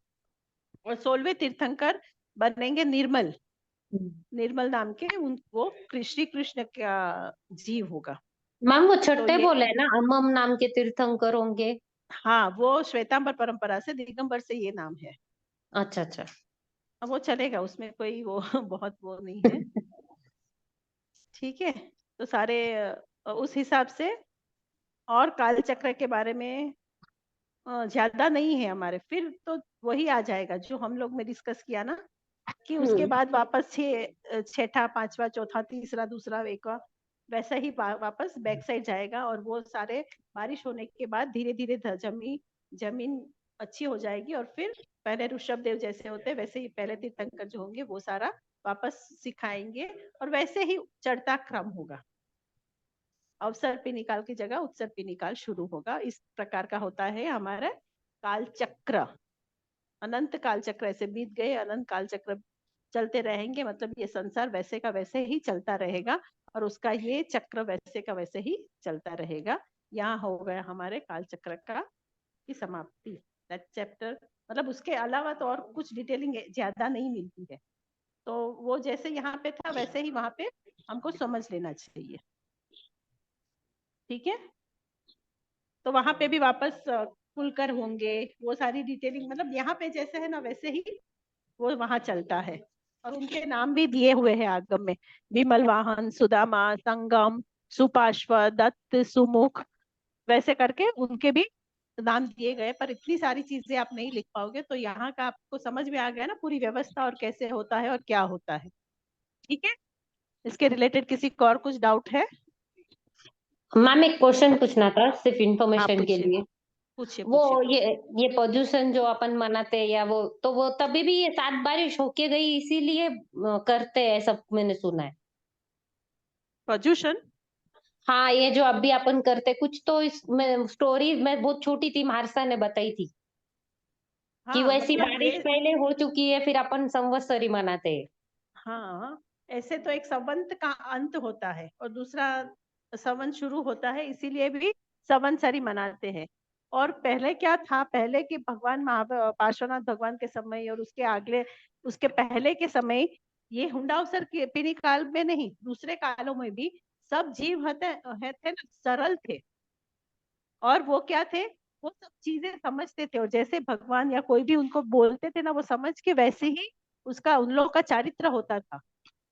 और 16वें तीर्थंकर बनेंगे निर्मल नाम के, वो श्री कृष्ण का जीव होगा। मैम वो छठे ये- बोले ना, अमम नाम के तीर्थंकर होंगे। हाँ, वो श्वेतांबर परंपरा से, दिगंबर से ये नाम है। अच्छा अच्छा। अब वो चलेगा, उसमें कोई वो बहुत वो नहीं है। ठीक है, तो सारे उस हिसाब से, और काल चक्र के बारे में ज्यादा नहीं है हमारे, फिर तो वही आ जाएगा जो हम लोग में डिस्कस किया ना, कि उसके बाद वापस छठा, पांचवा, चौथा, तीसरा, दूसरा, एकवा, वैसा ही वापस बैक साइड जाएगा। और वो सारे बारिश होने के बाद धीरे धीरे जमीन अच्छी हो जाएगी, और फिर पहले ऋषभ देव जैसे होते वैसे ही पहले तीर्थंकर जो होंगे वो सारा वापस सिखाएंगे, और वैसे ही चढ़ता क्रम होगा। अवसर पे निकाल की जगह उत्सर पे निकाल शुरू होगा। इस प्रकार का होता है हमारा काल चक्र। अनंत काल चक्र ऐसे बीत गए, अनंत काल चक्र चलते रहेंगे, मतलब ये संसार वैसे का वैसे ही चलता रहेगा, और उसका ये चक्र वैसे का वैसे ही चलता रहेगा। यहाँ हो गया हमारे काल चक्र का की समाप्ति। दैट चैप्टर, मतलब उसके अलावा तो और कुछ डिटेलिंग ज्यादा नहीं मिलती है, तो वो जैसे यहाँ पे था वैसे ही वहां पे हमको समझ लेना चाहिए। ठीक है, तो वहां पे भी वापस खुलकर होंगे वो सारी डिटेलिंग, मतलब यहाँ पे जैसे है ना वैसे ही वो वहां चलता है। और उनके नाम भी दिए हुए हैं आगम में, विमल वाहन, सुदामा, संगम, सुपार्श्व, दत्त, सुमुख, वैसे करके उनके भी नाम दिए गए। पर इतनी सारी चीजें आप नहीं लिख पाओगे, तो यहाँ का आपको समझ में आ गया ना पूरी व्यवस्था, और कैसे होता है और क्या होता है। ठीक है, इसके रिलेटेड किसी को और कुछ डाउट है? मैम एक क्वेश्चन पूछना था सिर्फ हाँ, इंफॉर्मेशन के पूछिए लिए। पूछिए वो पूछिए। ये पोल्यूशन जो अपन मनाते हैं, या वो तो वो तभी भी ये 7 बारिश होके गई इसीलिए करते हैं, सब मैंने सुना है। प्रदूषण, हाँ, ये जो अभी अपन करते कुछ, तो इसमें स्टोरी में बहुत छोटी थी, महारसा ने बताई थी कि हाँ वैसी मतलब बारिश ये, पहले हो चुकी है, फिर अपन संवत्सरी मनाते हैं। हाँ ऐसे तो एक संवंत का अंत होता है और दूसरा संवंत शुरू होता है, इसीलिए भी संवत्सरी मनाते हैं। और पहले क्या था, पहले के भगवान पार्श्वनाथ भगवान के समय और उसके आगे, उसके पहले के समय, ये हुंडावसर के पिनी काल में नहीं, दूसरे कालों में भी सब जीव थे ना, सरल थे। और वो क्या थे, वो सब चीजें समझते थे, और जैसे भगवान या कोई भी उनको बोलते थे ना, वो समझ के वैसे ही उसका उन लोगों का चारित्र होता था।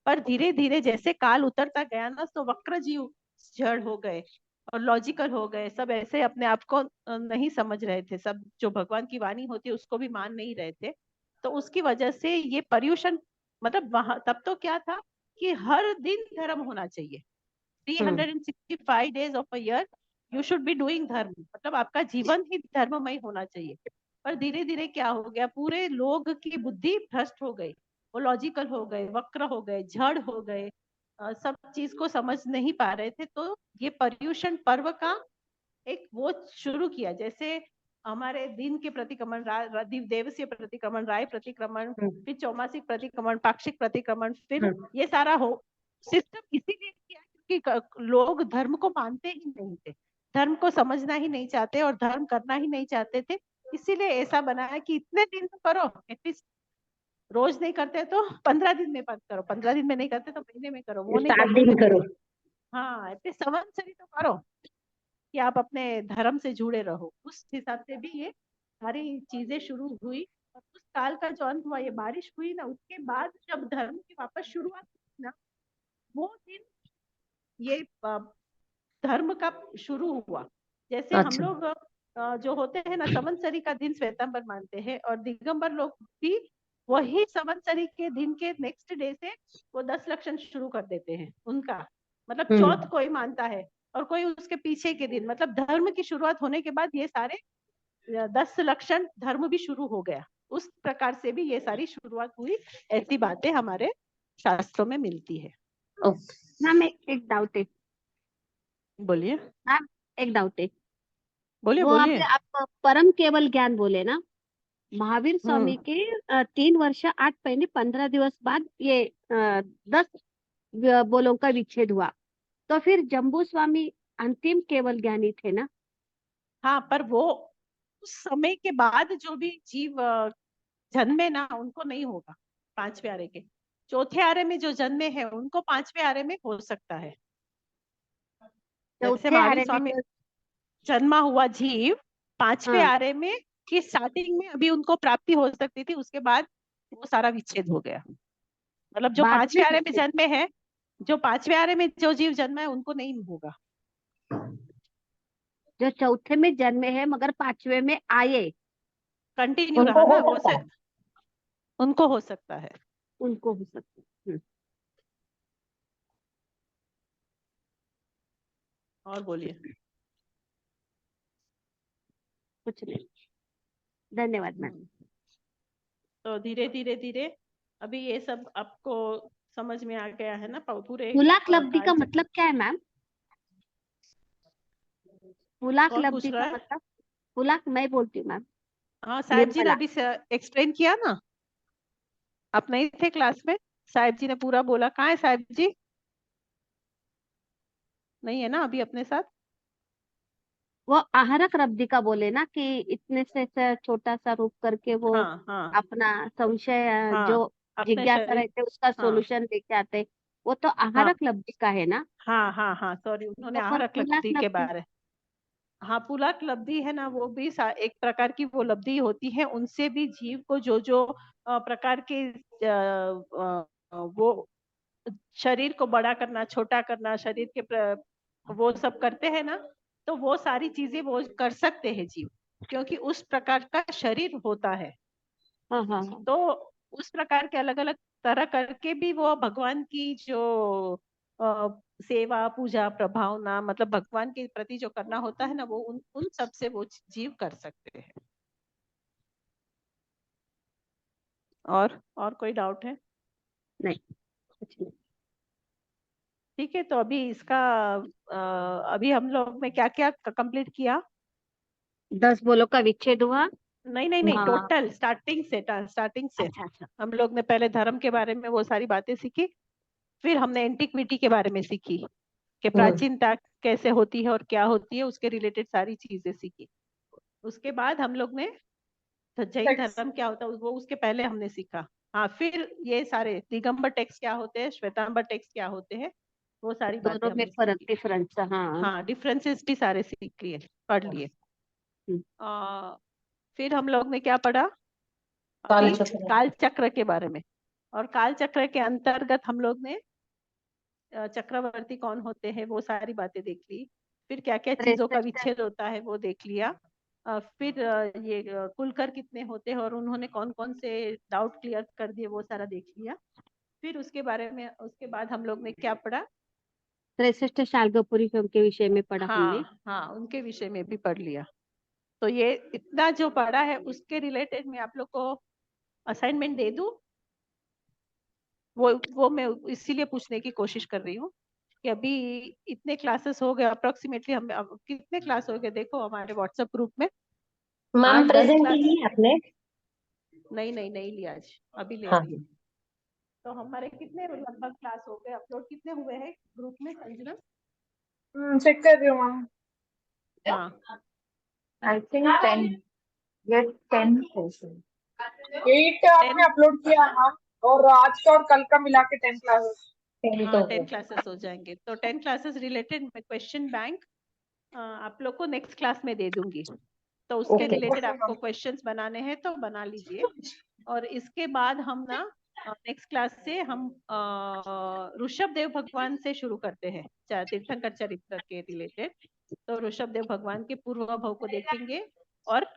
पर धीरे धीरे जैसे काल उतरता गया ना, तो वक्र जीव जड़ हो गए और लॉजिकल हो गए, सब ऐसे अपने आप को नहीं समझ रहे थे, सब जो भगवान की वाणी होती है उसको भी मान नहीं रहे थे। तो उसकी वजह से ये पर्यूषण, मतलब वहां तब तो क्या था कि हर दिन धर्म होना चाहिए, 365 days of a year you should be doing धर्म, मतलब आपका जीवन ही धर्ममय होना चाहिए। पर धीरे धीरे क्या हो गया, पूरे लोग की बुद्धि भ्रष्ट हो गई, वो लॉजिकल हो गए, वक्र हो गए, जड़ हो गए, सब चीज को समझ नहीं पा रहे थे। तो ये पर्यूषण पर्व का एक वो शुरू किया, जैसे हमारे दिन के प्रतिक्रमण, देवसीय प्रतिक्रमण, राय प्रतिक्रमण, फिर चौमासिक प्रतिक्रमण, पाक्षिक प्रतिक्रमण, फिर ये सारा हो सिस्टम इसीलिए किया क्योंकि लोग धर्म को मानते ही नहीं थे, धर्म को समझना ही नहीं चाहते और धर्म करना ही नहीं चाहते थे। इसीलिए ऐसा बनाया कि इतने दिन तो करो, एटलीस्ट रोज नहीं करते तो 15 दिन में करो, 15 दिन में नहीं करते तो महीने में करो, वो नहीं 7 करते दिन तो करो। हाँ एटलीस्ट संवत्सरी तो करो कि आप अपने धर्म से जुड़े रहो। उस हिसाब से भी ये सारी चीजें शुरू हुई। और उस काल का जो अंत हुआ, ये बारिश हुई ना, उसके बाद जब धर्म की वापस शुरुआत हुई ना, वो दिन ये धर्म का शुरू हुआ। जैसे हम लोग जो होते हैं ना, संवत्सरी का दिन श्वेतांबर मानते हैं, और दिगंबर लोग भी वही संवत्सरी के दिन के नेक्स्ट डे से वो 10 लक्षण शुरू कर देते हैं उनका, मतलब चौथ कोई मानता है और कोई उसके पीछे के दिन, मतलब धर्म की शुरुआत होने के बाद ये सारे 10 लक्षण धर्म भी शुरू हो गया। उस प्रकार से भी ये सारी शुरुआत हुई, ऐसी बातें हमारे शास्त्रों में मिलती है। मैम एक डाउट है। बोलिए मैम एक डाउट है। बोलिए वो बोलिए। आप परम केवल ज्ञान बोले ना, महावीर स्वामी के 3 वर्ष 8 महीने 15 दिवस बाद ये 10 बोलों का विच्छेद हुआ, तो फिर जम्बू स्वामी अंतिम केवल ज्ञानी थे ना? हाँ, पर वो उस समय के बाद जो भी जीव जन्मे ना, उनको नहीं होगा 5वें आरे के। चौथे आरे में जो जन्मे हैं उनको 5वें आरे में हो सकता है। जैसे महावीर स्वामी जन्मा हुआ जीव 5वें आरे में की स्टार्टिंग में अभी उनको प्राप्ति हो सकती थी, उसके बाद वो सारा विच्छेद हो गया। मतलब जो 5वें आरे में जन्मे हैं, जो 5वें आरे में जो जीव जन्मा है उनको नहीं होगा। जो चौथे में जन्मे हैं मगर 5वें में आए, कंटिन्यू रहा ना, वो से उनको हो सकता है। उनको हो सकता है। और बोलिए। कुछ नहीं, धन्यवाद मैम। तो धीरे धीरे धीरे अभी ये सब आपको समझ में आ गया है ना पूरे। पुलाक लब्धि का मतलब क्या है मैम? पुलाक लब्धि का मतलब? पुलाक मैं बोलती हूँ मैम। हाँ, साहिब जी ने अभी एक्सप्लेन किया ना, आप नहीं थे क्लास में, साहिब जी ने पूरा बोला। कहाँ है साहिब जी? नहीं है ना अभी अपने साथ? वो आहारक लब्धि का बोले ना कि इतने से छोटा सा रूप करके वो अपना संशय जो जिज्ञासा रहते उसका सोल्यूशन लेके आते, वो तो आहारक लब्धि का है ना? हाँ हाँ हाँ, सॉरी, उन्होंने आहारक लब्धि के बारे। हाँ, पुलाक लब्धि है ना, वो भी एक प्रकार की वो लब्धि होती है। उनसे भी जीव को जो जो प्रकार के वो शरीर को बड़ा करना, छोटा करना, शरीर के वो सब करते हैं ना, तो वो सारी चीजें वो कर सकते हैं जीव, क्योंकि उस प्रकार का शरीर होता है। तो उस प्रकार के अलग अलग तरह करके भी वो भगवान की जो सेवा, पूजा, प्रभावना, मतलब भगवान के प्रति जो करना होता है ना, वो उन सब से वो जीव कर सकते हैं। और कोई डाउट है? नहीं, कुछ नहीं। ठीक है, तो अभी इसका अभी हम लोग ने क्या क्या कंप्लीट किया? 10 बोलों का विच्छेद हुआ। नहीं, टोटल स्टार्टिंग से अच्छा। हम लोग ने पहले धर्म के बारे में वो सारी बातें सीखी, फिर हमने एंटिक्विटी के बारे में सीखी कि प्राचीनता कैसे होती है और क्या होती है, उसके रिलेटेड सारी चीजें सीखी। उसके बाद हम लोग ने जैन धर्म क्या होता है वो उसके पहले हमने सीखा। हाँ, फिर ये सारे दिगंबर टेक्स्ट क्या होते हैं, श्वेतांबर टेक्स्ट क्या होते हैं, वो सारी बातें हमने फर्क डिफरेंस। हाँ, डिफरेंसेस भी सारे सीख लिए, पढ़ लिए। फिर हम लोग ने क्या पढ़ा? काल चक्र के बारे में। और काल चक्र के अंतर्गत हम लोग ने चक्रवर्ती कौन होते हैं वो सारी बातें देख ली। फिर क्या क्या चीजों का विच्छेद होता है वो देख लिया। फिर ये कुलकर कितने होते हैं और उन्होंने कौन कौन से डाउट क्लियर कर दिए, वो सारा देख लिया। फिर उसके बारे में उसके बाद हम लोग ने क्या पढ़ा? 63 शार्ंगपुरी के विषय में पढ़ा हमने। हाँ, उनके विषय में भी पढ़ लिया। तो ये इतना जो पढ़ा है उसके रिलेटेड मैं आप लोग को असाइनमेंट दे दूं? वो मैं इसीलिए पूछने की कोशिश कर रही हूँ कि अभी इतने क्लासेस हो गए अप्रोक्सीमेटली। हम कितने क्लास हो गए देखो हमारे व्हाट्सएप ग्रुप में? मैम आज 10 प्रेजेंट क्लास ली आपने? नहीं लिया आज, अभी ले हाँ रही हूँ। तो हमारे कितने लगभग क्लास हो गए, अपलोड कितने हुए हैं ग्रुप में संजना? चेक कर रही हूँ मैम। हाँ I think 10. Yes, 10 sessions. 8 आपने अपलोड किया है मैम, और आज का और कल का मिला के 10 क्लासेस। 10 हाँ तो 10 क्लासेस हो जाएंगे। तो 10 क्लासेस रिलेटेड क्वेश्चन बैंक आप लोग को नेक्स्ट क्लास में दे दूंगी। तो उसके Okay. रिलेटेड आपको क्वेश्चंस बनाने हैं तो बना लीजिए। और इसके बाद हम ना नेक्स्ट क्लास से हम ऋषभ देव भगवान से शुरू करते हैं, तीर्थंकर चरित्र के रिलेटेड। तो ऋषभ देव भगवान के पूर्व भव को देखेंगे और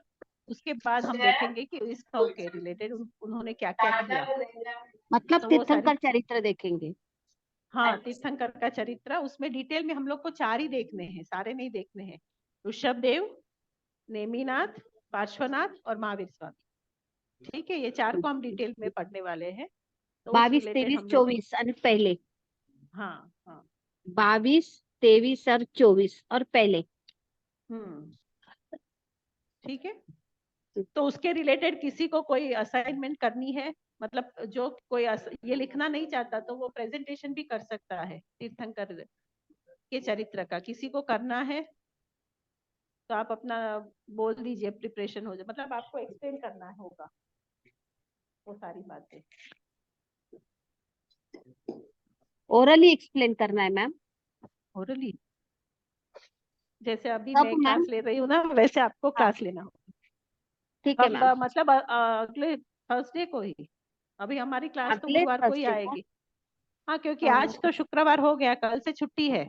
उसके बाद हम देखेंगे कि इस भव के रिलेटेड उन्होंने क्या क्या किया। मतलब तो वो तीर्थंकर सारी चरित्र देखेंगे। हाँ तीर्थंकर का चरित्र, उसमें डिटेल में हम लोग को 4 ही देखने हैं, सारे नहीं देखने हैं। ऋषभ देव, नेमिनाथ, पार्श्वनाथ और महावीर स्वामी। ठीक है, ये 4 को हम डिटेल में पढ़ने वाले हैं। तो उस 22, रिलेटेड 23, हम लोग 24 और पहले। हाँ 22, 23 और 24 और पहले। ठीक है। तो उसके रिलेटेड किसी को कोई असाइनमेंट करनी है, मतलब जो कोई ये लिखना नहीं चाहता तो वो प्रेजेंटेशन भी कर सकता है तीर्थंकर के चरित्र का। किसी को करना है तो आप अपना बोल दीजिए, प्रिपरेशन हो जाए, मतलब आपको एक्सप्लेन करना होगा वो सारी बातें। ओरली एक्सप्लेन करना है मैम। ओरली जैसे अभी कब मैं मैम? क्लास ले रही हूँ ना, वैसे आपको क्लास लेना होगा। ठीक है कब मैम। मतलब अगले थर्सडे को ही। अभी हमारी क्लास तो अगले बुधवार को ही थर्सडे को? आएगी। हाँ क्योंकि हाँ। आज तो शुक्रवार हो गया, कल से छुट्टी है।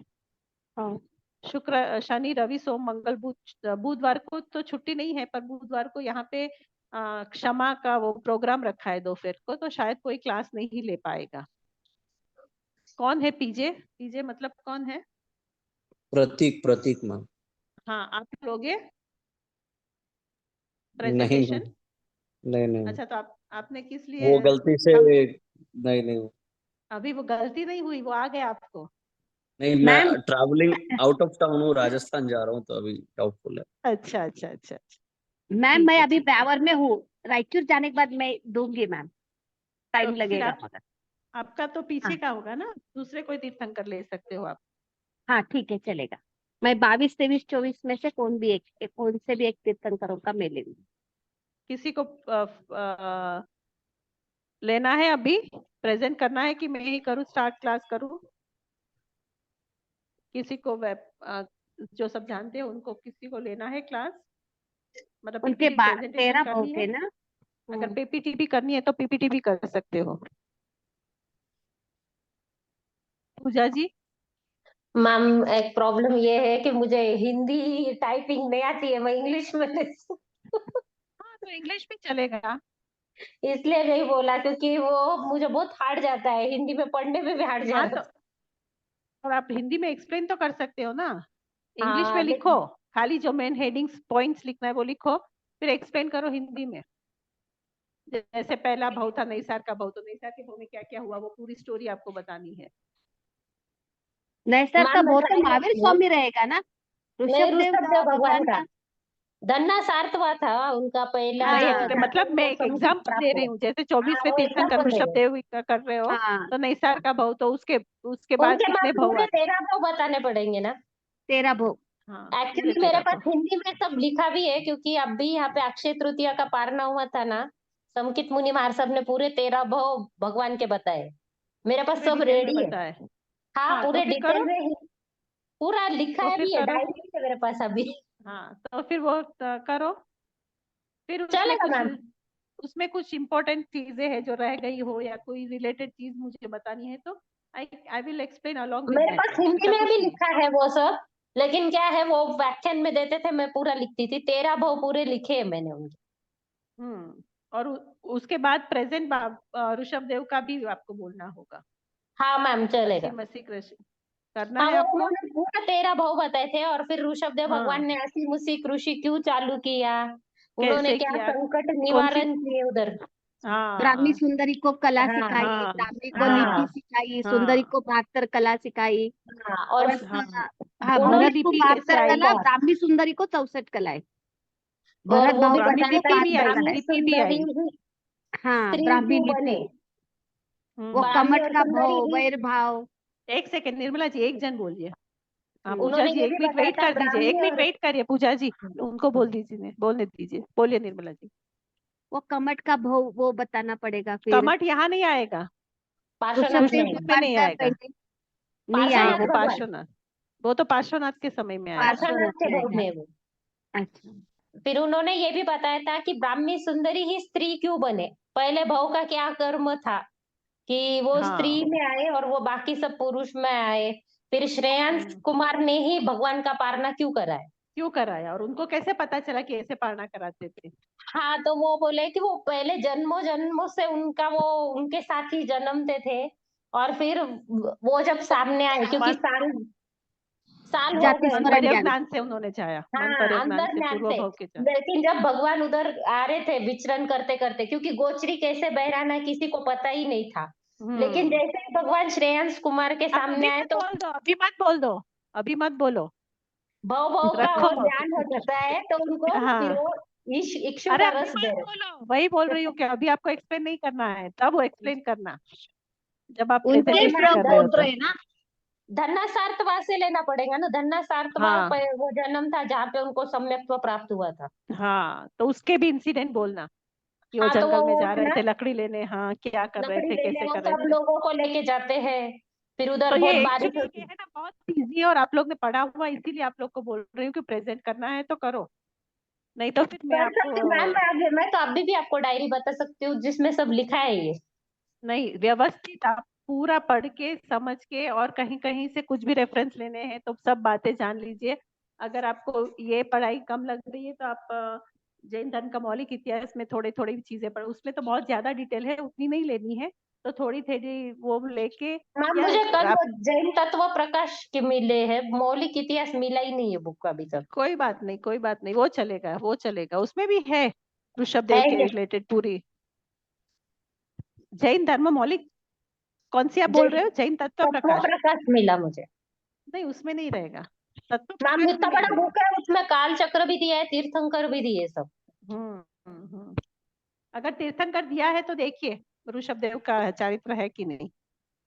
हाँ। शुक्र शनि रवि सोम मंगल बुधवार को तो छुट्टी नहीं है, पर बुधवार को यहाँ पे क्षमा का वो प्रोग्राम रखा है दोपहर को, तो शायद कोई क्लास नहीं ले पाएगा। कौन है पीजे? पीजे मतलब कौन है? प्रतीक मैम। हाँ आप लोगे नहीं प्रेजेंटेशन? नहीं अच्छा तो आपने किस वो लिए गलती से नहीं अभी वो गलती नहीं हुई, वो आ गया आपको? नहीं, मैं ट्रैवलिंग आउट ऑफ टाउन हूँ, राजस्थान जा रहा हूँ, तो अभी डाउटफुल है। अच्छा मैम ठीक मैं है, अभी ठीक है। ब्यावर में हूँ, रायचूर जाने के बाद मैं दूंगी मैम, टाइम तो फिर लगेगा मगर। आपका तो पीछे हाँ। का होगा ना, दूसरे कोई तीर्थंकर ले सकते हो आप। हाँ ठीक है चलेगा। मैं 22, 23, 24 में से कौन से भी एक तीर्थंकरों का मैं ले लूंगी। किसी को लेना है अभी, प्रेजेंट करना है कि मैं ही करूँ, स्टार्ट क्लास करूँ? किसी को जो सब जानते हैं उनको किसी को लेना है क्लास, मतलब उनके पीपीटी प्रेजेंटेशन 13 करनी बहुत है? है ना। अगर पीपीटी भी करनी है तो पीपीटी भी कर सकते हो। पूजा जी? मैम एक प्रॉब्लम ये है कि मुझे हिंदी टाइपिंग नहीं आती है, मैं इंग्लिश में हाँ तो इंग्लिश भी चलेगा। इसलिए नहीं बोला, क्योंकि वो मुझे बहुत हार्ड जाता है, हिंदी में पढ़ने में भी हार्ड हाँ जाता तो और आप हिंदी में एक्सप्लेन तो कर सकते हो ना, है। इंग्लिश में हाँ लिखो, खाली जो मेन हेडिंग्स पॉइंट्स लिखना है वो लिखो, फिर एक्सप्लेन करो हिंदी में। जैसे पहला भाव था नैसार का भाव, तो नैसार के भाव में क्या क्या हुआ वो पूरी स्टोरी आपको बतानी है। नैसर का मैम मैं बहुत ट्राई महावीर करती हूँ। स्वामी रहेगा ना, नहीं, ऋषभ देव ऋषभ देव भगवान भगवान का का। धन्ना सार्थवा था उनका पहला। नहीं मतलब मैं एक संगीत एग्जाम्पल प्राप्त दे हुआ। रही हूँ, जैसे हाँ 24वें वो तीर्थंकर एग्जाम्पल दे ऋषभ रहे देव का कर रहे हो, हाँ तो नैसार का भाव, तो उसके बाद उनके कितने बाद भाव पूरे आते? 13 भाव बताने पड़ेंगे ना। 13 भोग। हाँ पूरे एक्चुअली मेरे 13 पास भाव। हिंदी में सब लिखा भी है, क्योंकि अब भी यहाँ पे अक्षय तृतीया का पारना हुआ था ना, संकित मुनि महाराज ने पूरे 13 भाव भगवान के बताए, मेरे पास पूरे सब डिटेल में रेडी है। बताए? हाँ हाँ तो पूरे फिर डिटेल करो, में पूरा लिखा तो है फिर भी है, करो। डायरी है मेरे पास अभी। हाँ तो फिर वो करो। फिर चलेगा मैम। उसमें कुछ इम्पोर्टेंट चीजें हैं जो रह गई हो, या कोई रिलेटेड चीज मुझे बतानी है तो I will explain along with मेरे दैट, पास हिंदी ऐसा में भी कुछ नहीं। लिखा है वो सब, लेकिन क्या है वो व्याख्यान में देते थे, मैं पूरा लिखती थी, 13 भाव पूरे लिखे हैं मैंने उनके। और उसके बाद प्रेजेंट ऋषभ देव का भी आपको बोलना होगा। हाँ मैम चलेगा। असीम असी कृष्ण करना हाँ है वो आपको। उन्होंने पूरा 13 भाव बताए थे, और फिर ऋषभ देव भगवान हाँ ने असीम उसी कृषि क्यों चालू किया, उन्होंने कैसे क्या किया, संकट कौन सी? निवारण किए उधर। ब्राह्मी हाँ सुंदरी को कला हाँ सिखाई, हाँ ब्राह्मी को लिपि हाँ सिखाई, सुंदरी हाँ को 72 कला सिखाई। हाँ। और और हाँ हाँ, बोलो भरत को लिपि कैसे 72 आई? कला, ब्राह्मी सुंदरी को 64 कलाएं। और भरत वो भाव भी का ब्राह्मी बताया लिपि था भी कि आई, ब्राह्मी लिपि भी आई। सुंदरी ही हाँ स्त्री ब्राह्मी क्यों लिपि, बने, वो ब्राह्मी कमठ और का सुंदरी भाव, ही। वैर भाव। एक सेकंड निर्मला जी, एक जन बोलिए। हाँ पूजा उन्होंने जी ये एक भी मिनट बताया वेट था कर दीजिए, एक ब्राह्मी मिनट और वेट करिए पूजा जी, उनको बोलने दीजिए, बोलिए निर्मला जी। वो कमठ का भाव वो बताना पड़ेगा फिर। कमठ यहाँ नहीं आएगा, पार्श्वनाथ ऋषभ में देव ऋषभ में नहीं आएगा। नहीं हाँ पार्श्वनाथ वो आएगा, भगवान, पार्श्वनाथ, वो तो पार्श्वनाथ के समय में आएगा। पार्श्वनाथ के में भाव आएगा। में वो। अच्छा, फिर उन्होंने ये भी बताया था कि ब्राह्मी सुंदरी ही स्त्री क्यों बने, पहले भाव का क्या कर्म था कि वो स्त्री हाँ। में आए और वो बाकी सब पुरुष में आए। फिर श्रेयांश कुमार ने ही भगवान का पारना क्यों कराया, क्यों कराया, और उनको कैसे पता चला कि ऐसे पालना कराते थे? हाँ तो वो बोले कि वो पहले जन्मों जन्मों से उनका वो उनके साथ ही जन्मते थे, और फिर वो जब सामने आए क्योंकि साल साल हो जाति गए मन तो स्मरण ज्ञान। ज्ञान से उन्होंने चाया, मन हाँ ज्ञान अंदर से ज्ञान पूर्व से। भाव के चाया। लेकिन जब भगवान उधर आ रहे थे विचरण करते करते, क्योंकि गोचरी कैसे बहराना किसी को पता ही नहीं था, लेकिन जैसे ही भगवान श्रेयांश कुमार के अब सामने आए तो बोल दो, अभी मत बोल दो, अभी मत बोलो, भव भव का रखो। वो ज्ञान हो जाता है तो उनको फिर हाँ, वो इक्षु अरे का अभी रस मत दे रहे। बोलो, वही बोल रही हूँ कि अभी आपको एक्सप्लेन नहीं करना है, तब वो एक्सप्लेन करना जब आप उनके ही प्रेजेंटेशन कर रहे हो बोल तो। रहे हैं ना। धन्ना सार्थवा से लेना पड़ेगा ना, धन्ना सार्थवा हाँ वो जन्म था जहाँ पे उनको सम्यक्त्व प्राप्त हुआ था। हाँ, तो उसके भी इंसिडेंट बोलना कि वो हाँ तो जंगल में वो जा है रहे ना, थे लकड़ी लेने, हाँ क्या कर रहे लकड़ी थे, लेने कैसे वो कर रहे सब थे। लोगों को लेके जाते हैं, फिर उधर तो ये बहुत बारिश एक्चुअली ये होती। है ना बहुत इजी है, और आप लोग ने पढ़ा हुआ, इसीलिए आप लोग को बोल रही हूँ कि प्रेजेंट करना है तो करो, नहीं तो फिर मैं कर सकते मैम, आपको मैं तो अभी भी आपको डायरी बता सकती हूँ जिसमें सब लिखा है ये। नहीं, व्यवस्थित आप पूरा पढ़ के समझ के, और कहीं कहीं से कुछ भी रेफरेंस लेने हैं तो सब बातें जान लीजिए। अगर आपको ये पढ़ाई कम लग रही है तो आप जैन धर्म का मौलिक इतिहास में थोड़ी थोड़ी चीजें पढ़, उसमें तो बहुत ज्यादा डिटेल है, उतनी नहीं लेनी है, तो थोड़ी थोड़ी वो लेके, मैम या मुझे कल आप वो जैन तत्व प्रकाश के मिले हैं, मौलिक इतिहास मिला ही नहीं है बुक अभी तक। कोई बात नहीं, कोई बात नहीं, वो चलेगा, वो चलेगा, उसमें भी है ऋषभ है देव के ये रिलेटेड पूरी जैन धर्म मौलिक। कौन सी आप बोल जैन रहे हो, जैन तत्व तत्व प्रकाश? प्रकाश मिला मुझे। नहीं उसमें नहीं रहेगा, तत्व मैम प्रकाश में इतना नहीं बड़ा है। बुक है, उसमें काल चक्र भी दिया है, तीर्थंकर भी दिए सब। हम्म। अगर तीर्थंकर दिया है तो देखिए ऋषभ देव का चरित्र है कि नहीं,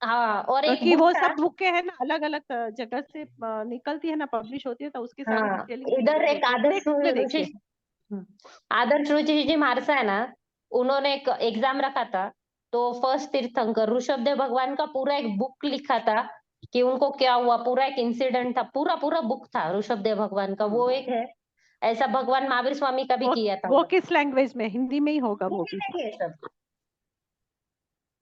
हाँ और एक क्योंकि बुक वो था। सब बुकें है ना अलग अलग जगह से निकलती है ना, पब्लिश होती है, तो उसकी सारी हाँ डिटेलिंग इधर अलग एक होती है, आदर्श उसमें ऋषि, देखिए। आदर्श ऋषि जी मारसा है ना, उन्होंने एक एग्जाम रखा था, तो फर्स्ट तीर्थंकर ऋषभ देव भगवान का पूरा एक बुक लिखा था कि उनको क्या हुआ, पूरा एक इंसिडेंट था, पूरा पूरा बुक था ऋषभ देव भगवान का, वो एक है। ऐसा भगवान महावीर स्वामी का भी वो किया था वो किस लैंग्वेज में, हिंदी में ही होगा वो हिंदी भी? में ही है सब।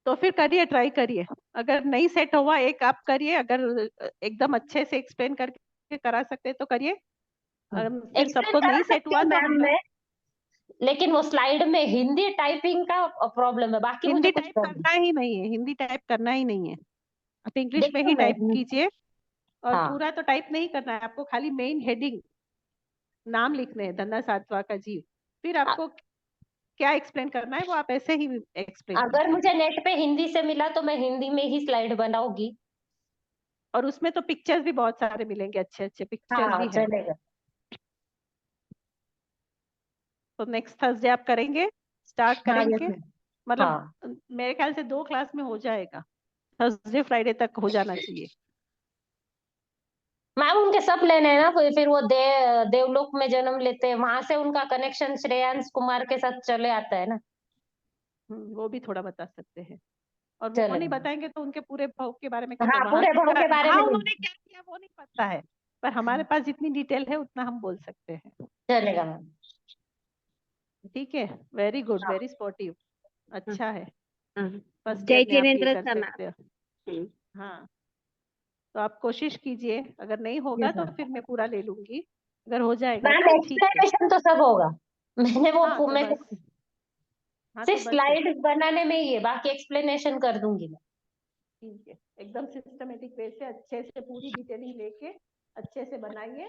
तो फिर करिए, ट्राई करिए, अगर नहीं सेट हुआ एक आप करिए, अगर एकदम अच्छे से एक्सप्लेन करके करा सकते तो करिए, फिर एक्सप्लेन सबको करा नहीं सेट सकती हुआ हूँ तो मैम हम लोग मैं, लेकिन वो स्लाइड में हिंदी टाइपिंग का प्रॉब्लम है, बाकी मुझे हिंदी कुछ टाइप प्रॉब्लम। करना ही नहीं है, हिंदी टाइप करना ही नहीं है, आप इंग्लिश में देखती ही हूँ मैं। टाइप कीजिए, और हाँ पूरा तो टाइप नहीं करना है आपको, खाली मेन हेडिंग नाम लिखने हैं, धन्ना सातवा का जीव, फिर अ- आपको क्या एक्सप्लेन करना है वो आप ऐसे ही एक्सप्लेन अगर कीजिए। मुझे नेट पे हिंदी से मिला तो मैं हिंदी में ही स्लाइड बनाऊंगी। और उसमें तो पिक्चर्स भी बहुत सारे मिलेंगे, अच्छे अच्छे पिक्चर्स हाँ भी है। चलेगा। तो नेक्स्ट थर्सडे आप करेंगे, स्टार्ट हाँ यस करेंगे, मैम। मतलब हाँ मेरे ख्याल से 2 क्लास में हो जाएगा, थर्सडे फ्राइडे तक हो जाना चाहिए। मैम उनके सब लेने हैं ना, फिर वो देवलोक में जन्म लेते हैं, वहां से उनका कनेक्शन श्रेयांश कुमार के साथ चले आता है ना। वो भी थोड़ा बता सकते हैं, और वो नहीं चलेगा। बताएंगे तो उनके पूरे भाव के बारे में कैसे, हाँ वहां पूरे भाव के बारे वहां में उन्होंने क्या किया वो नहीं पता है, पर हमारे पास जितनी डिटेल है उतना हम बोल सकते हैं। चलेगा मैम। ठीक है, वेरी गुड, हाँ वेरी स्पोर्टिव, अच्छा है, फर्स्ट जय ईयर में आप ये जिनेन्द्र कर सना। सकते हो। हाँ तो आप कोशिश कीजिए, अगर नहीं होगा यस तो मैम। फिर मैं पूरा ले लूंगी, अगर हो जाएगा मैम तो ठीक है। एक्सप्लेनेशन तो सब होगा, मैंने हाँ वो तो मैं बस, हाँ तो सिर्फ बस स्लाइड बनाने में ही है, बाकी एक्सप्लेनेशन कर दूंगी मैं। ठीक है, एकदम सिस्टमेटिक वे से अच्छे से पूरी डिटेलिंग लेके अच्छे से बनाइए,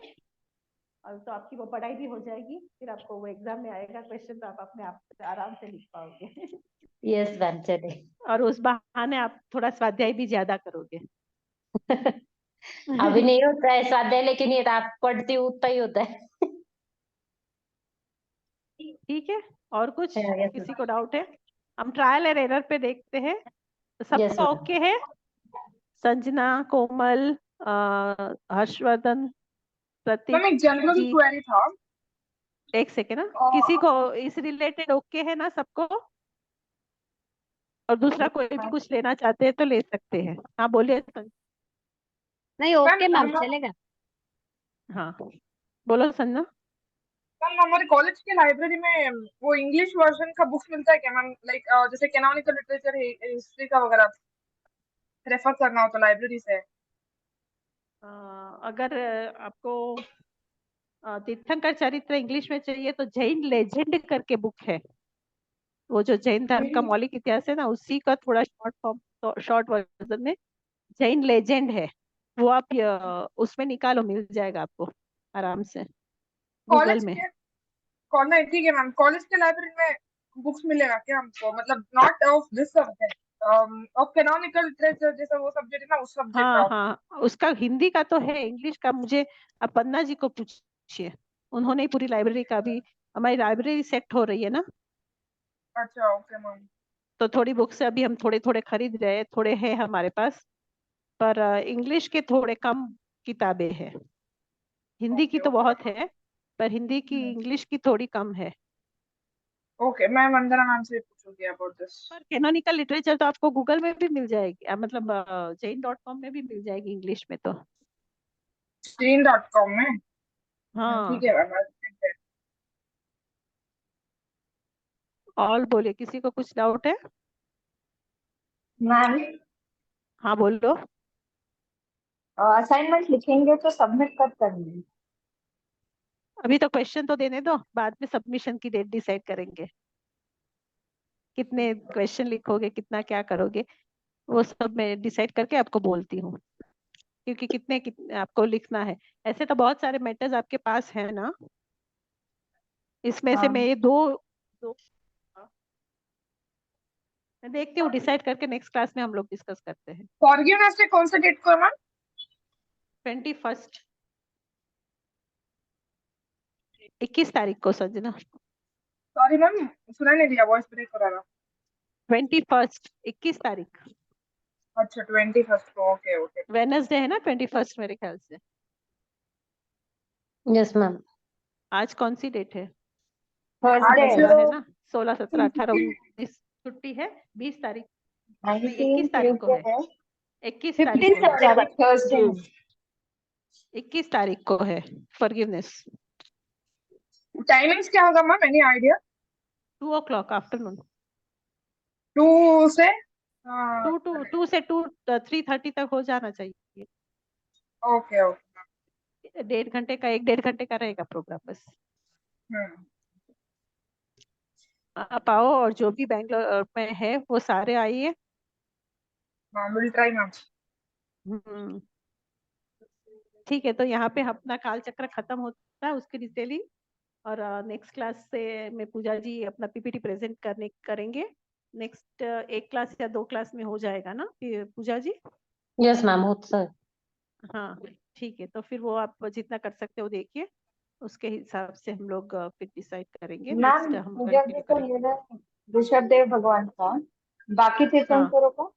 और तो आपकी वो पढ़ाई भी हो जाएगी, फिर आपको वो एग्जाम में आएगा क्वेश्चन तो आप अपने आप से आराम से लिख पाओगे। यस मैम चले। और उस बहाने आप थोड़ा स्वाध्याय भी ज्यादा करोगे। अभी नहीं होता है स्वाध्याय, लेकिन ये आप पढ़ती हूँ उतना ही होता है। ठीक है, और कुछ Yes, ma'am. किसी को डाउट है? हम ट्रायल और एरर पे देखते हैं। तो Yes, सबका ma'am. ओके है? संजना, कोमल, हर्षवर्धन, प्रतीक मैम एक जनरल जी, क्वेरी था। एक सेकेंड ना, और- किसी को इस रिलेटेड ओके है ना सबको? और दूसरा कोई भी कुछ लेना चाहते हैं तो ले सकते हैं। हाँ बोलिए। नहीं ओके मैम हम- चलेगा। हाँ बोलो संजना। मैम हमारे कॉलेज के लाइब्रेरी में वो इंग्लिश वर्जन का बुक्स मिलता है क्या मैम? लाइक जैसे कैनोनिकल लिटरेचर, हिस्ट्री का वगैरह रेफर करना हो तो लाइब्रेरी से। अगर आपको तीर्थंकर चरित्र इंग्लिश में चाहिए तो जैन लेजेंड करके बुक है। वो जो जैन धर्म का मौलिक इतिहास है ना, उसी का थोड़ा शॉर्ट फॉर्म, शॉर्ट वर्जन में जैन लेजेंड है। वो आप उसमें निकालो, मिल जाएगा आपको आराम से गूगल कॉलेज में। के नहीं ठीक है मैम, कॉलेज के लाइब्रेरी में बुक्स मिलेगा क्या हमको? मतलब not of this subject, of canonical literature जैसा वो सब्जेक्ट है ना, उस सब्जेक्ट हाँ का। हाँ, उसका हिंदी का तो है, इंग्लिश का मुझे आप पन्ना जी को पूछिए, उन्होंने ही पूरी लाइब्रेरी का भी, हमारी लाइब्रेरी सेट हो रही है ना, अच्छा ओके मैम। तो थोड़ी बुक्स अभी हम थोड़े थोड़े खरीद रहे हैं, थोड़े हैं हमारे पास, पर इंग्लिश के थोड़े कम किताबें हैं। हिंदी की तो बहुत है, पर हिंदी की इंग्लिश की थोड़ी कम है। ओके मैं वंदना मैम से पूछूंगी अबाउट दिस। पर कैनोनिकल लिटरेचर तो आपको गूगल में भी मिल जाएगी, मतलब जैन.com में भी मिल जाएगी इंग्लिश में तो। jane.com में? हाँ, ठीक है मैम। और बोलिए, किसी को कुछ डाउट है? मैम हाँ बोलो। असाइनमेंट लिखेंगे तो सबमिट कब करनी है? अभी तो क्वेश्चन तो देने दो, बाद में सबमिशन की डेट डिसाइड करेंगे। कितने क्वेश्चन लिखोगे, कितना क्या करोगे, वो सब मैं डिसाइड करके आपको बोलती हूँ, क्योंकि कितने आपको लिखना है। ऐसे तो बहुत सारे मैटर्स आपके पास है ना, इसमें से मैं ये दो मैं देखती हूँ, डिसाइड करके नेक्स्ट क्लास में हम लोग डिस्कस करते हैं। फॉरगिवनेस डे कौन सा डेट को है मैम? 21 21 तारीख को संजना। सॉरी मैम सुना नहीं दिया, वॉइस ब्रेक हो रहा था। 21 21 तारीख अच्छा 21 को, ओके ओके। वेडनेसडे है ना, 21 मेरे ख्याल से। Yes, ma'am. आज कौन सी डेट है? थर्सडे आज है ना, 16 17 18 19 छुट्टी है। 20 तारीख, 21 तारीख को है, 21 तारीख को है, थर्सडे 21 तारीख को है फॉरगिवनेस। टाइमिंग्स क्या होगा ma'am, any idea? 2 o'clock afternoon, 2 से 2 से 3:30 तक हो जाना चाहिए। Okay okay. 1.5 घंटे का, 1-1.5 घंटे का रहेगा प्रोग्राम बस। आप आओ, और जो भी बैंगलोर में है वो सारे आइए। Will try ma'am. हम्म, ठीक है, तो यहाँ पे अपना काल चक्र खत्म होता है, उसकी डिटेलिंग, और नेक्स्ट क्लास से मैं पूजा जी अपना पीपीटी प्रेजेंट करेंगे। नेक्स्ट 1 क्लास या 2 क्लास में हो जाएगा ना पूजा जी? Yes, ma'am. होता sir. हाँ ठीक है, तो फिर वो आप जितना कर सकते हो देखिए, उसके हिसाब से हम लोग फिर डिसाइड करेंगे। मैम नेक्स्ट हम पूजा जी कंटिन्यू को करेंगे। लेना ऋषभ देव भगवान का, बाकी तीर्थंकरों का?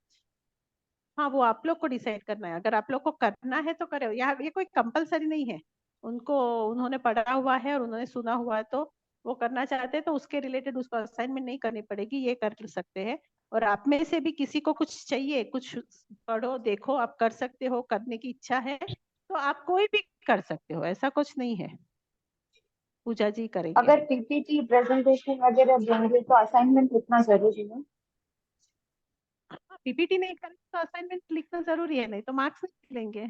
हाँ, वो आप लोग को डिसाइड करना है, अगर आप लोग को करना है तो करो, यहाँ ये कोई कंपलसरी नहीं है। उनको, उन्होंने पढ़ा हुआ है और उन्होंने सुना हुआ है, तो वो करना चाहते हैं तो उसके रिलेटेड उसको असाइनमेंट नहीं करनी पड़ेगी, ये कर सकते हैं। और आप में से भी किसी को कुछ चाहिए, कुछ पढ़ो देखो, आप कर सकते हो, करने की इच्छा है तो आप कोई भी कर सकते हो, ऐसा कुछ नहीं है। पूजा जी करेंगे। अगर पीपीटी प्रेजेंटेशन वगैरह देंगे तो असाइनमेंट लिखना जरूरी है? पीपीटी नहीं करें तो असाइनमेंट लिखना जरूरी है, नहीं तो मार्क्स नहीं लेंगे।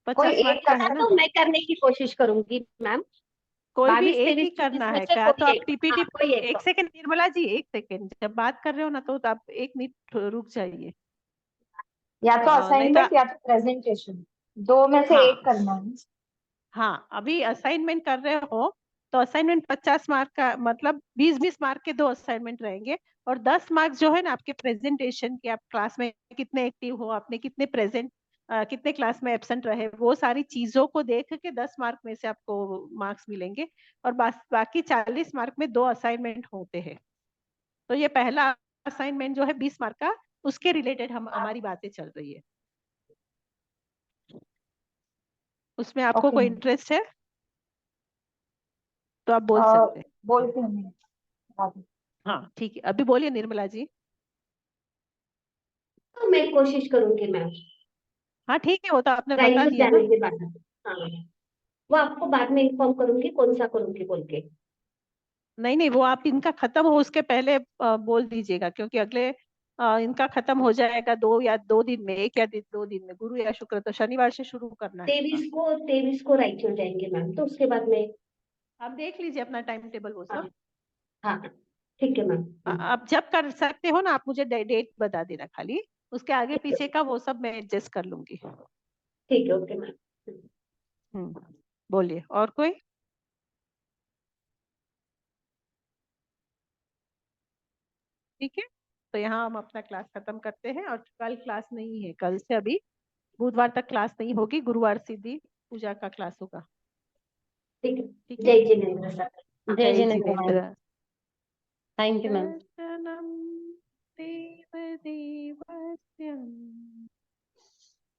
कोई 50 एक मार्क का है ना, तो मैं करने की कोशिश करूंगी मैम। कोई भी 22 एक ही 23 करना 24 में है से क्या? तो कोई आप एक, पीपीटी, हाँ, कोई एक एक सेकंड निर्मला जी, एक सेकंड, जब बात कर रहे हो ना तो आप 1 मिनट रुक जाइए। या तो नहीं तो असाइनमेंट या तो प्रेजेंटेशन, दो में से एक हाँ करना है। हाँ, अभी असाइनमेंट कर रहे हो तो असाइनमेंट 50 मार्क का, मतलब 20-20 मार्क के 2 असाइनमेंट रहेंगे, और 10 मार्क्स जो है ना आपके प्रेजेंटेशन के, आप क्लास में कितने एक्टिव हो, आपने कितने प्रेजेंट कितने क्लास में एब्सेंट रहे, वो सारी चीजों को देख के 10 मार्क में से आपको मार्क्स मिलेंगे और बाकी 40 मार्क में 2 असाइनमेंट होते हैं। तो ये पहला असाइनमेंट जो है 20 मार्क का, उसके रिलेटेड हमारी बातें चल रही है। उसमें आपको Okay, कोई ma'am. इंटरेस्ट है तो आप बोल सकते हैं। बोलती हूँ मैं बाद में। हाँ ठीक है, अभी बोलिए निर्मला जी। तो मैं कोशिश करूंगी मैम, हाँ ठीक है, वो तो आपने राइट बता से दिया ना। जाने के बाद। हाँ, वो आपको बाद में इन्फॉर्म करूंगी कौन सा करूंगी बोल के। नहीं नहीं, वो आप इनका खत्म हो उसके पहले बोल दीजिएगा, क्योंकि अगले इनका खत्म हो जाएगा 2 दिन में, 2 दिन में, गुरु या शुक्र, तो शनिवार से शुरू करना है। 23 को राइट हो जाएंगे मैम, तो उसके बाद में। आप देख लीजिए अपना टाइम टेबल वो सब। हाँ ठीक है मैम। आप जब कर सकते हो ना, आप मुझे डेट बता देना खाली, उसके आगे ठीक है, पीछे का वो सब मैं एडजस्ट कर लूंगी। ठीक है, ओके मैम। बोलिए और कोई। ठीक है, तो यहाँ हम अपना क्लास खत्म करते हैं, और कल क्लास नहीं है, कल से अभी बुधवार तक क्लास नहीं होगी, गुरुवार सीधी पूजा का क्लास होगा। ठीक है, ठीक है, जय जिनेन्द्र सर। जय जय Jinendra ma'am, Jinendra. Thank you ma'am. दर्शनम देवदेवस्यम्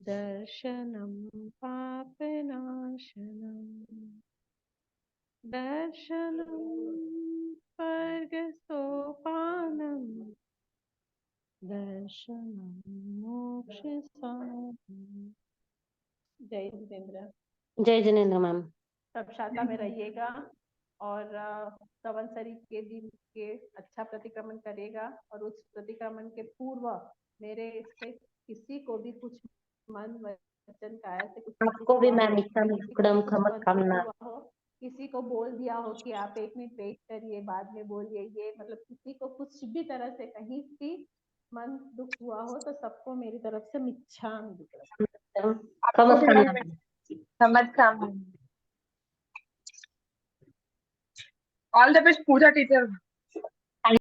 दर्शनम पापनाशनम दर्शनम स्वर्गसोपानम दर्शनम मोक्षसाधनम। जय जितेंद्र। जय जिनेन्द्र मैम। सब शांता में रहिएगा, और संवत्सरी के दिन के अच्छा प्रतिक्रमण करेगा, और उस प्रतिक्रमण के पूर्व मेरे से किसी को भी कुछ मन वचन काया से कुछ आपको भी मैम किसी एकदम को खमत कुछ कामना। हुआ हो, किसी को बोल दिया हो कि आप 1 मिनट वेट करिए बाद में बोलिए, ये मतलब किसी को कुछ भी तरह से कहीं भी मन दुख हुआ हो, तो सबको मेरी तरफ से मिच्छामि दुक्कडम। खमत कामना। समझ काम। All the best Pooja teacher.